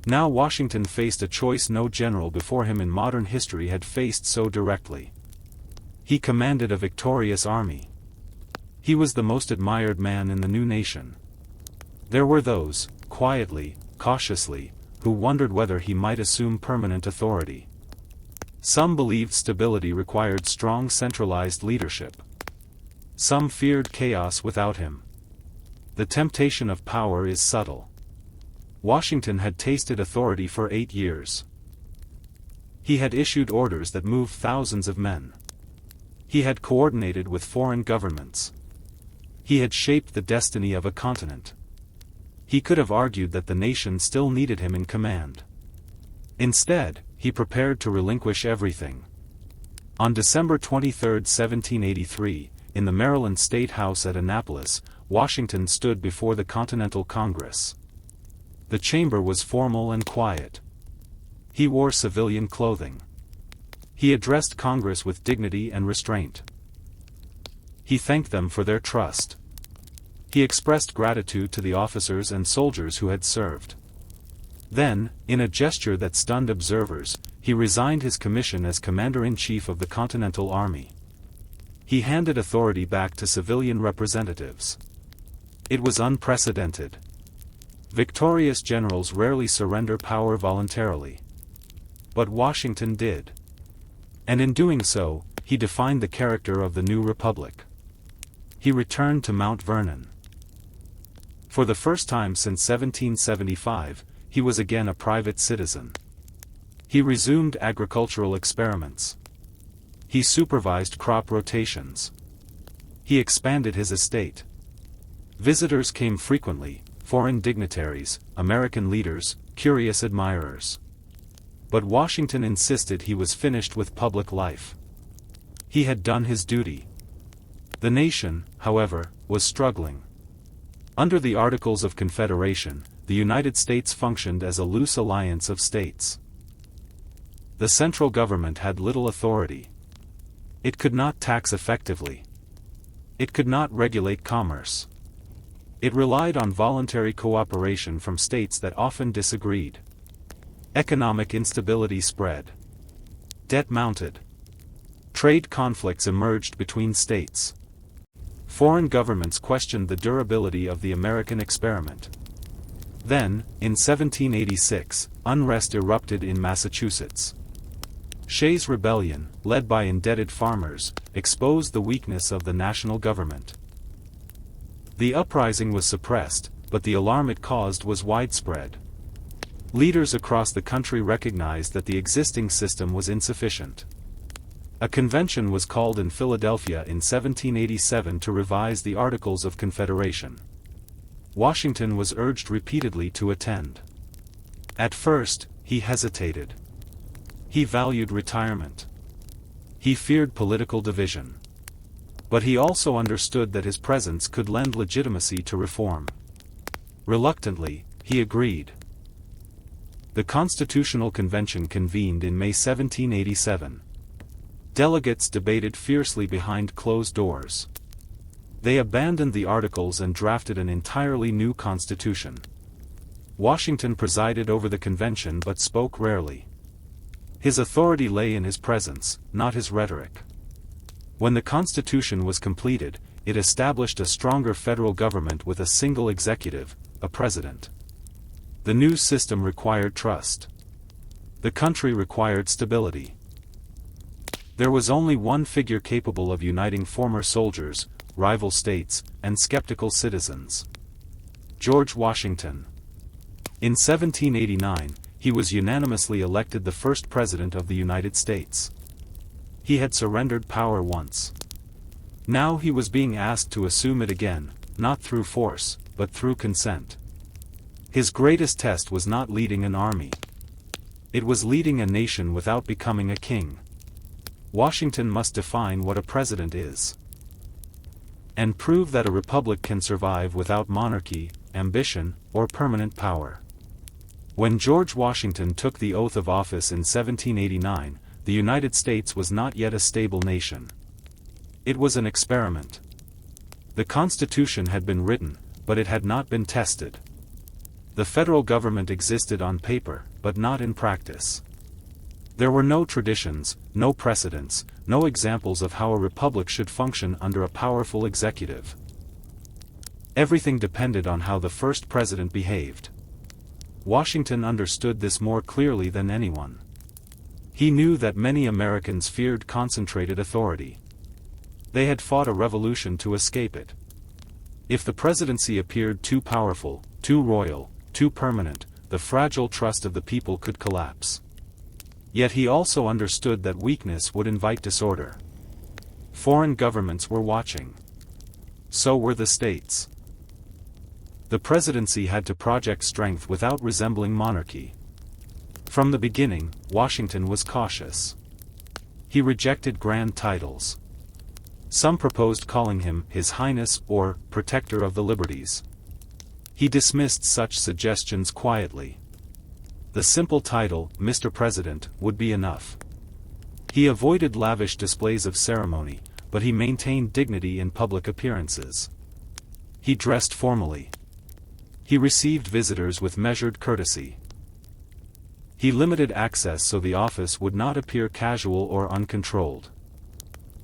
Now Washington faced a choice no general before him in modern history had faced so directly. He commanded a victorious army. He was the most admired man in the new nation. There were those, quietly, cautiously, who wondered whether he might assume permanent authority. Some believed stability required strong centralized leadership. Some feared chaos without him. The temptation of power is subtle. Washington had tasted authority for 8 years. He had issued orders that moved thousands of men. He had coordinated with foreign governments. He had shaped the destiny of a continent. He could have argued that the nation still needed him in command. Instead, he prepared to relinquish everything. On December 23, 1783, in the Maryland State House at Annapolis, Washington stood before the Continental Congress. The chamber was formal and quiet. He wore civilian clothing. He addressed Congress with dignity and restraint. He thanked them for their trust. He expressed gratitude to the officers and soldiers who had served. Then, in a gesture that stunned observers, he resigned his commission as Commander-in-Chief of the Continental Army. He handed authority back to civilian representatives. It was unprecedented. Victorious generals rarely surrender power voluntarily. But Washington did. And in doing so, he defined the character of the new republic. He returned to Mount Vernon. For the first time since 1775, he was again a private citizen. He resumed agricultural experiments. He supervised crop rotations. He expanded his estate. Visitors came frequently, foreign dignitaries, American leaders, curious admirers. But Washington insisted he was finished with public life. He had done his duty. The nation, however, was struggling. Under the Articles of Confederation, the United States functioned as a loose alliance of states. The central government had little authority. It could not tax effectively. It could not regulate commerce. It relied on voluntary cooperation from states that often disagreed. Economic instability spread. Debt mounted. Trade conflicts emerged between states. Foreign governments questioned the durability of the American experiment. Then, in 1786, unrest erupted in Massachusetts. Shays' Rebellion, led by indebted farmers, exposed the weakness of the national government. The uprising was suppressed, but the alarm it caused was widespread. Leaders across the country recognized that the existing system was insufficient. A convention was called in Philadelphia in 1787 to revise the Articles of Confederation. Washington was urged repeatedly to attend. At first, he hesitated. He valued retirement. He feared political division. But he also understood that his presence could lend legitimacy to reform. Reluctantly, he agreed. The Constitutional Convention convened in May 1787. Delegates debated fiercely behind closed doors. They abandoned the Articles and drafted an entirely new constitution. Washington presided over the convention but spoke rarely. His authority lay in his presence, not his rhetoric. When the Constitution was completed, it established a stronger federal government with a single executive, a president. The new system required trust. The country required stability. There was only one figure capable of uniting former soldiers, rival states, and skeptical citizens. George Washington. In 1789, he was unanimously elected the first President of the United States. He had surrendered power once. Now he was being asked to assume it again, not through force, but through consent. His greatest test was not leading an army. It was leading a nation without becoming a king. Washington must define what a president is. And prove that a republic can survive without monarchy, ambition, or permanent power. When George Washington took the oath of office in 1789, the United States was not yet a stable nation. It was an experiment. The Constitution had been written, but it had not been tested. The federal government existed on paper, but not in practice. There were no traditions, no precedents, no examples of how a republic should function under a powerful executive. Everything depended on how the first president behaved. Washington understood this more clearly than anyone. He knew that many Americans feared concentrated authority. They had fought a revolution to escape it. If the presidency appeared too powerful, too royal, too permanent, the fragile trust of the people could collapse. Yet he also understood that weakness would invite disorder. Foreign governments were watching. So were the states. The presidency had to project strength without resembling monarchy. From the beginning, Washington was cautious. He rejected grand titles. Some proposed calling him His Highness or Protector of the Liberties. He dismissed such suggestions quietly. The simple title, Mr. President, would be enough. He avoided lavish displays of ceremony, but he maintained dignity in public appearances. He dressed formally. He received visitors with measured courtesy. He limited access so the office would not appear casual or uncontrolled.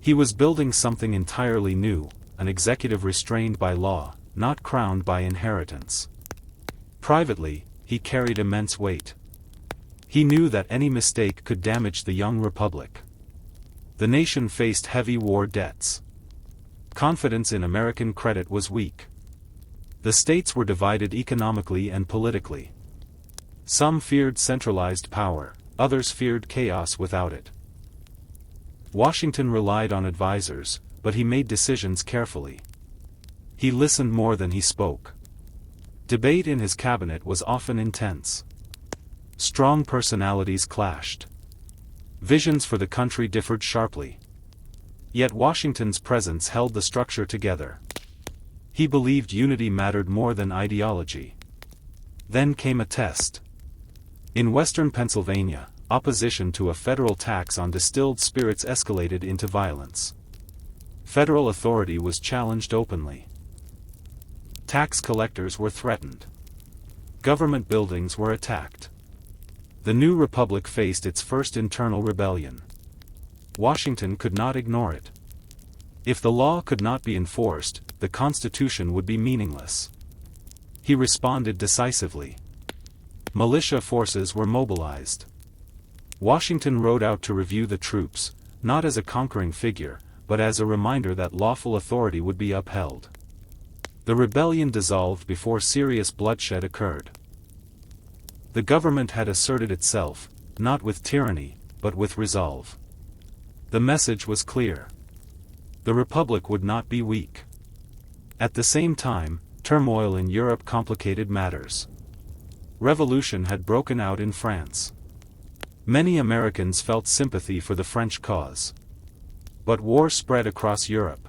He was building something entirely new, an executive restrained by law, not crowned by inheritance. Privately, he carried immense weight. He knew that any mistake could damage the young republic. The nation faced heavy war debts. Confidence in American credit was weak. The states were divided economically and politically. Some feared centralized power, others feared chaos without it. Washington relied on advisors, but he made decisions carefully. He listened more than he spoke. Debate in his cabinet was often intense. Strong personalities clashed. Visions for the country differed sharply. Yet Washington's presence held the structure together. He believed unity mattered more than ideology. Then came a test. In western Pennsylvania, opposition to a federal tax on distilled spirits escalated into violence. Federal authority was challenged openly. Tax collectors were threatened. Government buildings were attacked. The new republic faced its first internal rebellion. Washington could not ignore it. If the law could not be enforced, the Constitution would be meaningless. He responded decisively. Militia forces were mobilized. Washington rode out to review the troops, not as a conquering figure, but as a reminder that lawful authority would be upheld. The rebellion dissolved before serious bloodshed occurred. The government had asserted itself, not with tyranny, but with resolve. The message was clear. The republic would not be weak. At the same time, turmoil in Europe complicated matters. Revolution had broken out in France. Many Americans felt sympathy for the French cause. But war spread across Europe.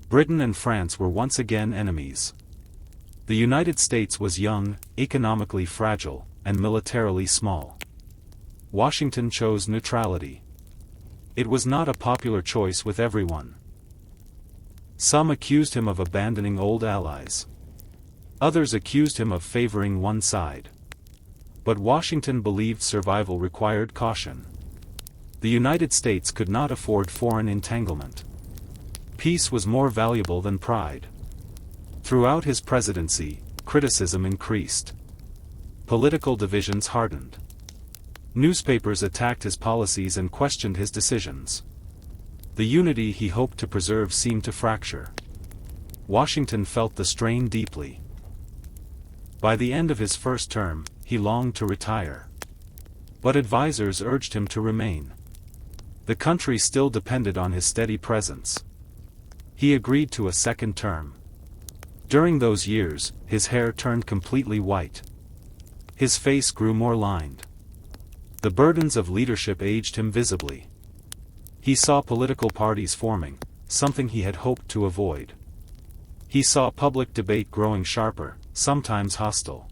Britain and France were once again enemies. The United States was young, economically fragile, and militarily small. Washington chose neutrality. It was not a popular choice with everyone. Some accused him of abandoning old allies. Others accused him of favoring one side. But Washington believed survival required caution. The United States could not afford foreign entanglement. Peace was more valuable than pride. Throughout his presidency, criticism increased. Political divisions hardened. Newspapers attacked his policies and questioned his decisions. The unity he hoped to preserve seemed to fracture. Washington felt the strain deeply. By the end of his first term, he longed to retire. But advisors urged him to remain. The country still depended on his steady presence. He agreed to a second term. During those years, his hair turned completely white. His face grew more lined. The burdens of leadership aged him visibly. He saw political parties forming, something he had hoped to avoid. He saw public debate growing sharper, sometimes hostile.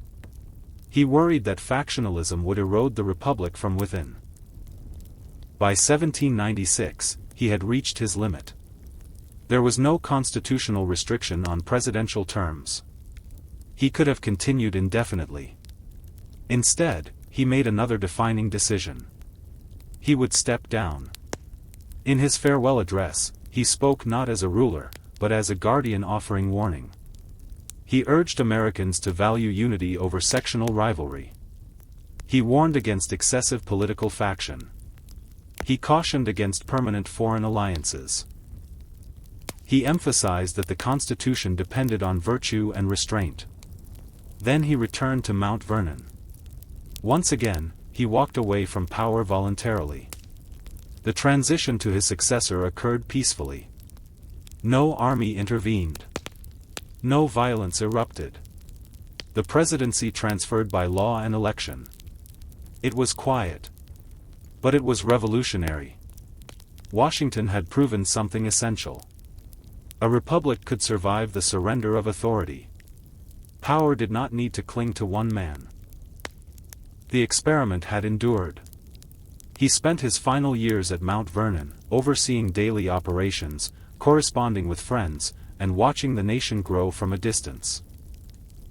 He worried that factionalism would erode the republic from within. By 1796, he had reached his limit. There was no constitutional restriction on presidential terms. He could have continued indefinitely. Instead, he made another defining decision. He would step down. In his farewell address, he spoke not as a ruler, but as a guardian offering warning. He urged Americans to value unity over sectional rivalry. He warned against excessive political faction. He cautioned against permanent foreign alliances. He emphasized that the Constitution depended on virtue and restraint. Then he returned to Mount Vernon. Once again, he walked away from power voluntarily. The transition to his successor occurred peacefully. No army intervened. No violence erupted. The presidency transferred by law and election. It was quiet. But it was revolutionary. Washington had proven something essential. A republic could survive the surrender of authority. Power did not need to cling to one man. The experiment had endured. He spent his final years at Mount Vernon, overseeing daily operations, corresponding with friends, and watching the nation grow from a distance.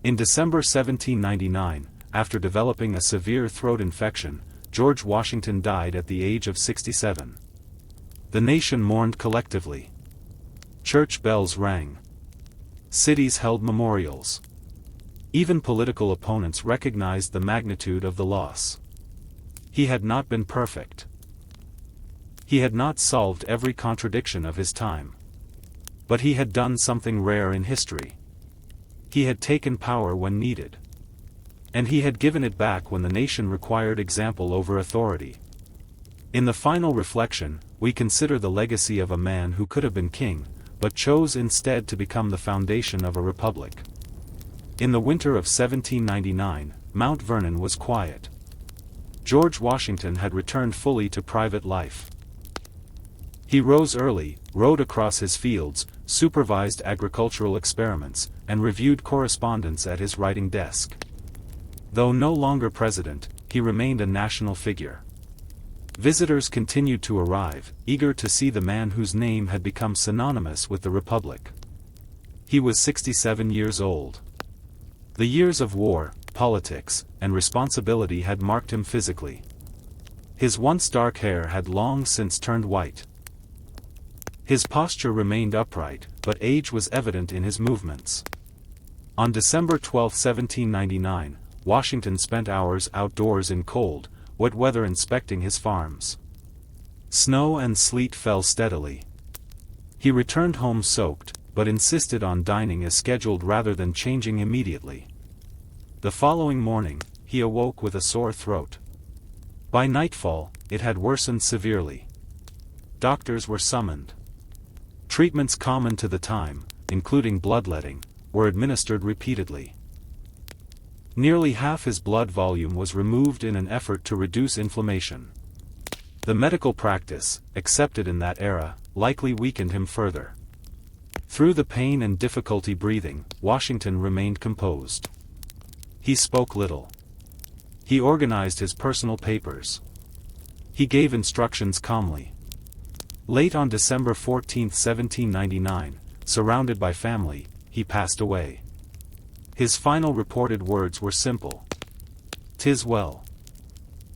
In December 1799, after developing a severe throat infection, George Washington died at the age of 67. The nation mourned collectively. Church bells rang. Cities held memorials. Even political opponents recognized the magnitude of the loss. He had not been perfect. He had not solved every contradiction of his time. But he had done something rare in history. He had taken power when needed. And he had given it back when the nation required example over authority. In the final reflection, we consider the legacy of a man who could have been king, but chose instead to become the foundation of a republic. In the winter of 1799, Mount Vernon was quiet. George Washington had returned fully to private life. He rose early, rode across his fields, supervised agricultural experiments, and reviewed correspondence at his writing desk. Though no longer president, he remained a national figure. Visitors continued to arrive, eager to see the man whose name had become synonymous with the Republic. He was 67 years old. The years of war, politics, and responsibility had marked him physically. His once dark hair had long since turned white. His posture remained upright, but age was evident in his movements. On December 12, 1799, Washington spent hours outdoors in cold, wet weather inspecting his farms. Snow and sleet fell steadily. He returned home soaked, but insisted on dining as scheduled rather than changing immediately. The following morning, he awoke with a sore throat. By nightfall, it had worsened severely. Doctors were summoned. Treatments common to the time, including bloodletting, were administered repeatedly. Nearly half his blood volume was removed in an effort to reduce inflammation. The medical practice, accepted in that era, likely weakened him further. Through the pain and difficulty breathing, Washington remained composed. He spoke little. He organized his personal papers. He gave instructions calmly. Late on December 14, 1799, surrounded by family, he passed away. His final reported words were simple. "'Tis well."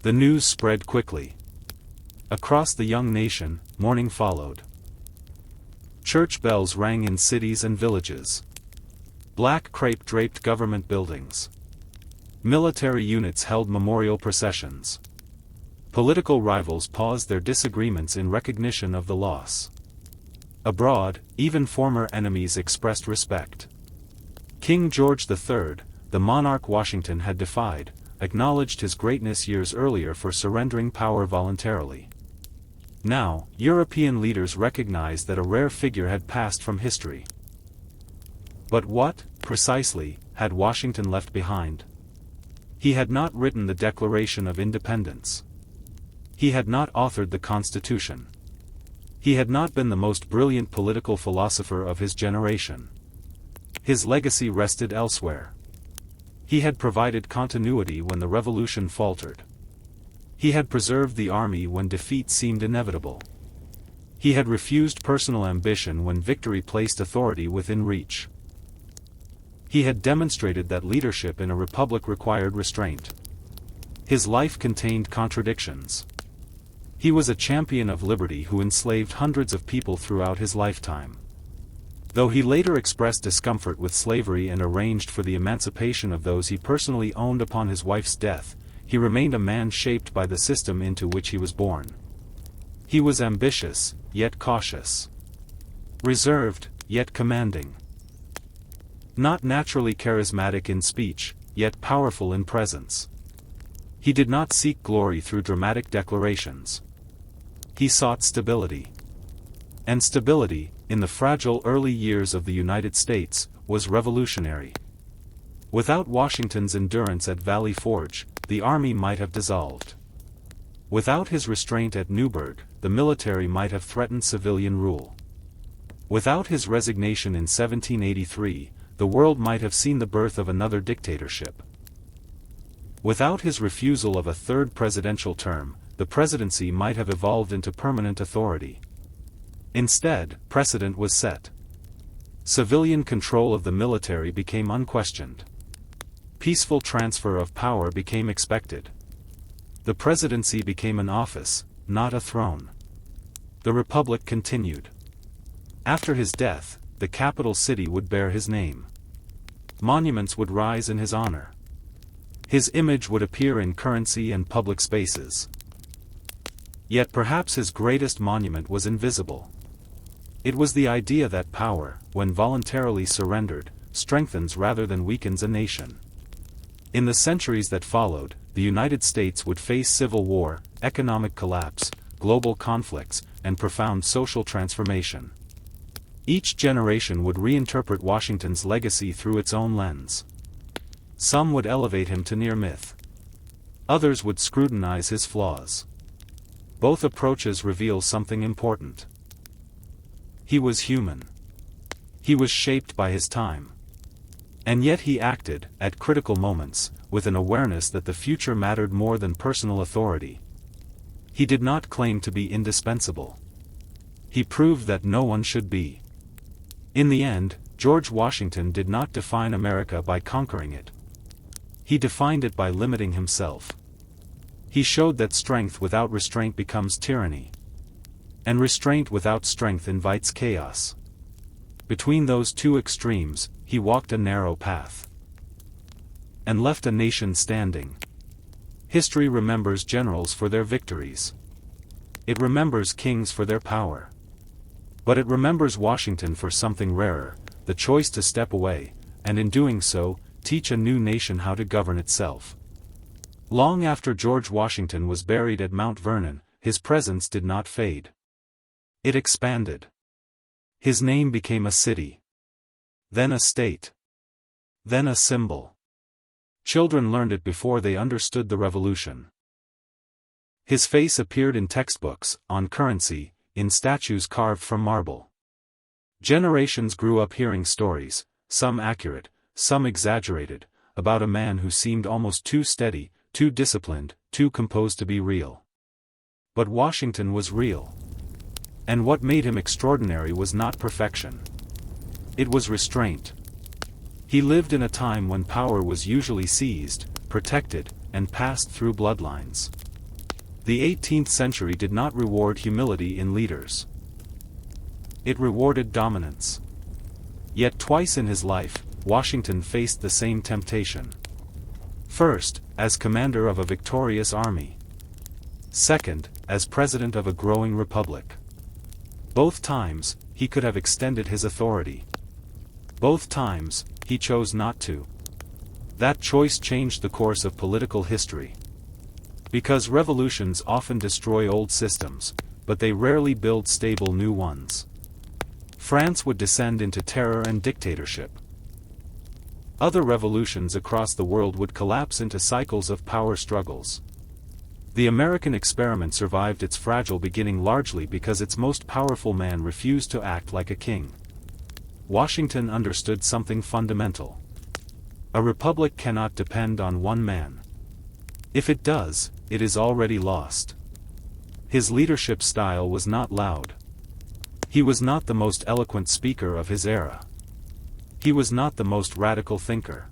The news spread quickly. Across the young nation, mourning followed. Church bells rang in cities and villages. Black crepe draped government buildings. Military units held memorial processions. Political rivals paused their disagreements in recognition of the loss. Abroad, even former enemies expressed respect. King George III, the monarch Washington had defied, acknowledged his greatness years earlier for surrendering power voluntarily. Now, European leaders recognized that a rare figure had passed from history. But what, precisely, had Washington left behind? He had not written the Declaration of Independence. He had not authored the Constitution. He had not been the most brilliant political philosopher of his generation. His legacy rested elsewhere. He had provided continuity when the revolution faltered. He had preserved the army when defeat seemed inevitable. He had refused personal ambition when victory placed authority within reach. He had demonstrated that leadership in a republic required restraint. His life contained contradictions. He was a champion of liberty who enslaved hundreds of people throughout his lifetime. Though he later expressed discomfort with slavery and arranged for the emancipation of those he personally owned upon his wife's death, he remained a man shaped by the system into which he was born. He was ambitious, yet cautious. Reserved, yet commanding. Not naturally charismatic in speech, yet powerful in presence. He did not seek glory through dramatic declarations. He sought stability. And stability, in the fragile early years of the United States, was revolutionary. Without Washington's endurance at Valley Forge, the army might have dissolved. Without his restraint at Newburgh, the military might have threatened civilian rule. Without his resignation in 1783, the world might have seen the birth of another dictatorship. Without his refusal of a third presidential term, the presidency might have evolved into permanent authority. Instead, precedent was set. Civilian control of the military became unquestioned. Peaceful transfer of power became expected. The presidency became an office, not a throne. The republic continued. After his death, the capital city would bear his name. Monuments would rise in his honor. His image would appear in currency and public spaces. Yet perhaps his greatest monument was invisible. It was the idea that power, when voluntarily surrendered, strengthens rather than weakens a nation. In the centuries that followed, the United States would face civil war, economic collapse, global conflicts, and profound social transformation. Each generation would reinterpret Washington's legacy through its own lens. Some would elevate him to near myth. Others would scrutinize his flaws. Both approaches reveal something important. He was human. He was shaped by his time. And yet he acted, at critical moments, with an awareness that the future mattered more than personal authority. He did not claim to be indispensable. He proved that no one should be. In the end, George Washington did not define America by conquering it. He defined it by limiting himself. He showed that strength without restraint becomes tyranny. And restraint without strength invites chaos. Between those two extremes, he walked a narrow path. And left a nation standing. History remembers generals for their victories. It remembers kings for their power. But it remembers Washington for something rarer, the choice to step away, and in doing so, teach a new nation how to govern itself. Long after George Washington was buried at Mount Vernon, his presence did not fade. It expanded. His name became a city. Then a state. Then a symbol. Children learned it before they understood the revolution. His face appeared in textbooks, on currency, in statues carved from marble. Generations grew up hearing stories, some accurate, some exaggerated, about a man who seemed almost too steady, too disciplined, too composed to be real. But Washington was real. And what made him extraordinary was not perfection. It was restraint. He lived in a time when power was usually seized, protected, and passed through bloodlines. The 18th century did not reward humility in leaders. It rewarded dominance. Yet twice in his life, Washington faced the same temptation. First, as commander of a victorious army. Second, as president of a growing republic. Both times, he could have extended his authority. Both times, he chose not to. That choice changed the course of political history. Because revolutions often destroy old systems, but they rarely build stable new ones. France would descend into terror and dictatorship. Other revolutions across the world would collapse into cycles of power struggles. The American experiment survived its fragile beginning largely because its most powerful man refused to act like a king. Washington understood something fundamental. A republic cannot depend on one man. If it does, it is already lost. His leadership style was not loud. He was not the most eloquent speaker of his era. He was not the most radical thinker.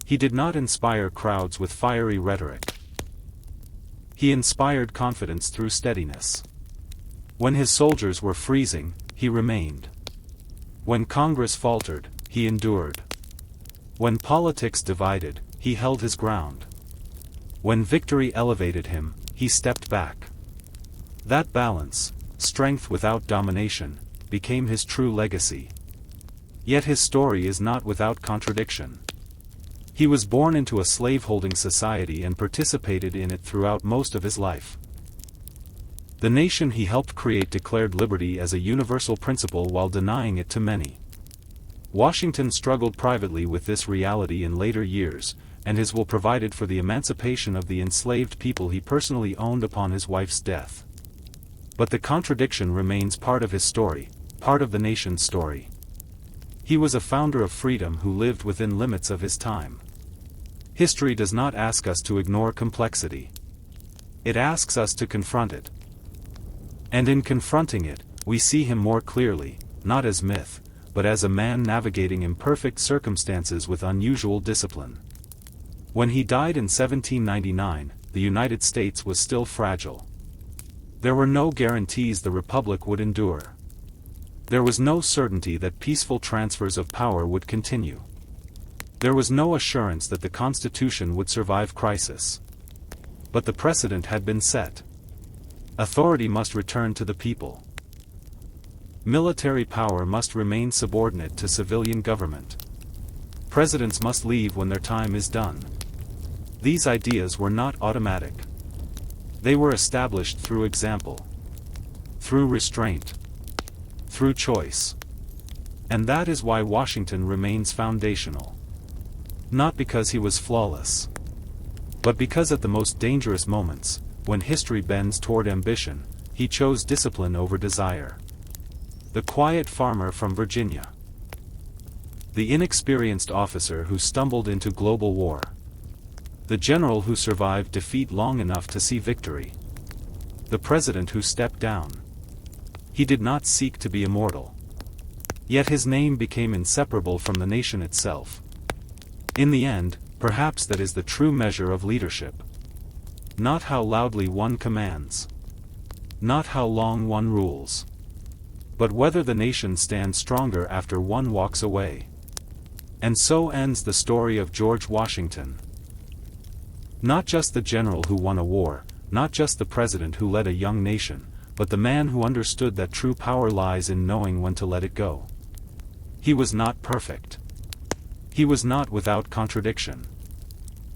He did not inspire crowds with fiery rhetoric. He inspired confidence through steadiness. When his soldiers were freezing, he remained. When Congress faltered, he endured. When politics divided, he held his ground. When victory elevated him, he stepped back. That balance, strength without domination, became his true legacy. Yet his story is not without contradiction. He was born into a slaveholding society and participated in it throughout most of his life. The nation he helped create declared liberty as a universal principle while denying it to many. Washington struggled privately with this reality in later years, and his will provided for the emancipation of the enslaved people he personally owned upon his wife's death. But the contradiction remains part of his story, part of the nation's story. He was a founder of freedom who lived within limits of his time. History does not ask us to ignore complexity. It asks us to confront it. And in confronting it, we see him more clearly, not as myth, but as a man navigating imperfect circumstances with unusual discipline. When he died in 1799, the United States was still fragile. There were no guarantees the Republic would endure. There was no certainty that peaceful transfers of power would continue. There was no assurance that the Constitution would survive crisis. But the precedent had been set. Authority must return to the people. Military power must remain subordinate to civilian government. Presidents must leave when their time is done. These ideas were not automatic. They were established through example, through restraint, through choice. And that is why Washington remains foundational. Not because he was flawless, but because at the most dangerous moments, when history bends toward ambition, he chose discipline over desire. The quiet farmer from Virginia. The inexperienced officer who stumbled into global war. The general who survived defeat long enough to see victory. The president who stepped down. He did not seek to be immortal. Yet his name became inseparable from the nation itself. In the end, perhaps that is the true measure of leadership. Not how loudly one commands. Not how long one rules. But whether the nation stands stronger after one walks away. And so ends the story of George Washington. Not just the general who won a war, not just the president who led a young nation, but the man who understood that true power lies in knowing when to let it go. He was not perfect. He was not without contradiction.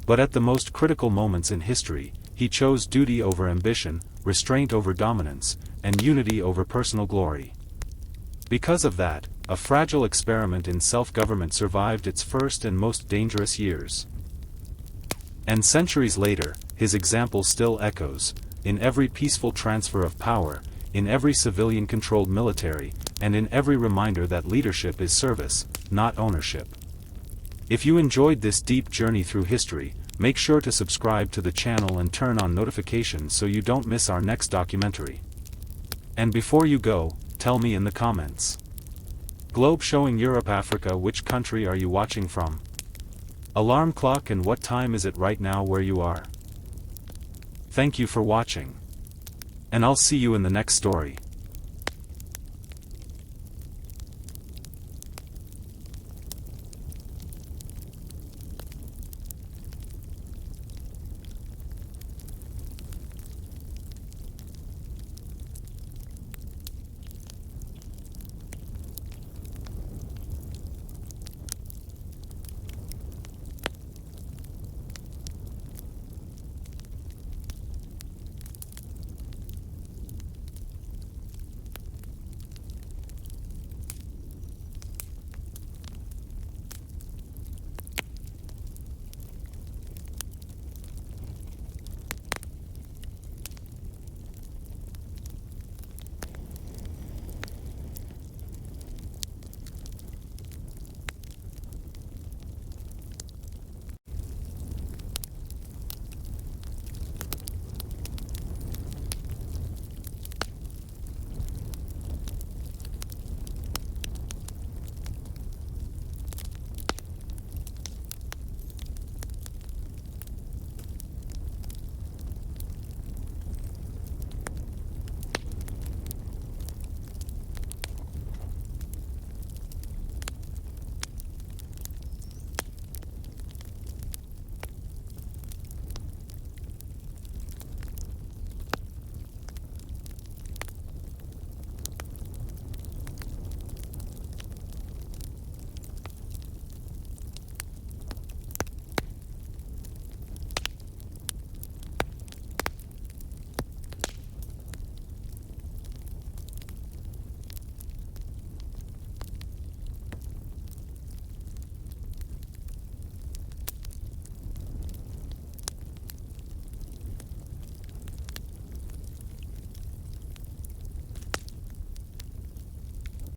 But at the most critical moments in history, he chose duty over ambition, restraint over dominance, and unity over personal glory. Because of that, a fragile experiment in self-government survived its first and most dangerous years. And centuries later, his example still echoes, in every peaceful transfer of power, in every civilian-controlled military, and in every reminder that leadership is service, not ownership. If you enjoyed this deep journey through history, make sure to subscribe to the channel and turn on notifications so you don't miss our next documentary. And before you go, tell me in the comments. Globe showing Europe, Africa, which country are you watching from? Alarm clock, and what time is it right now where you are? Thank you for watching. And I'll see you in the next story.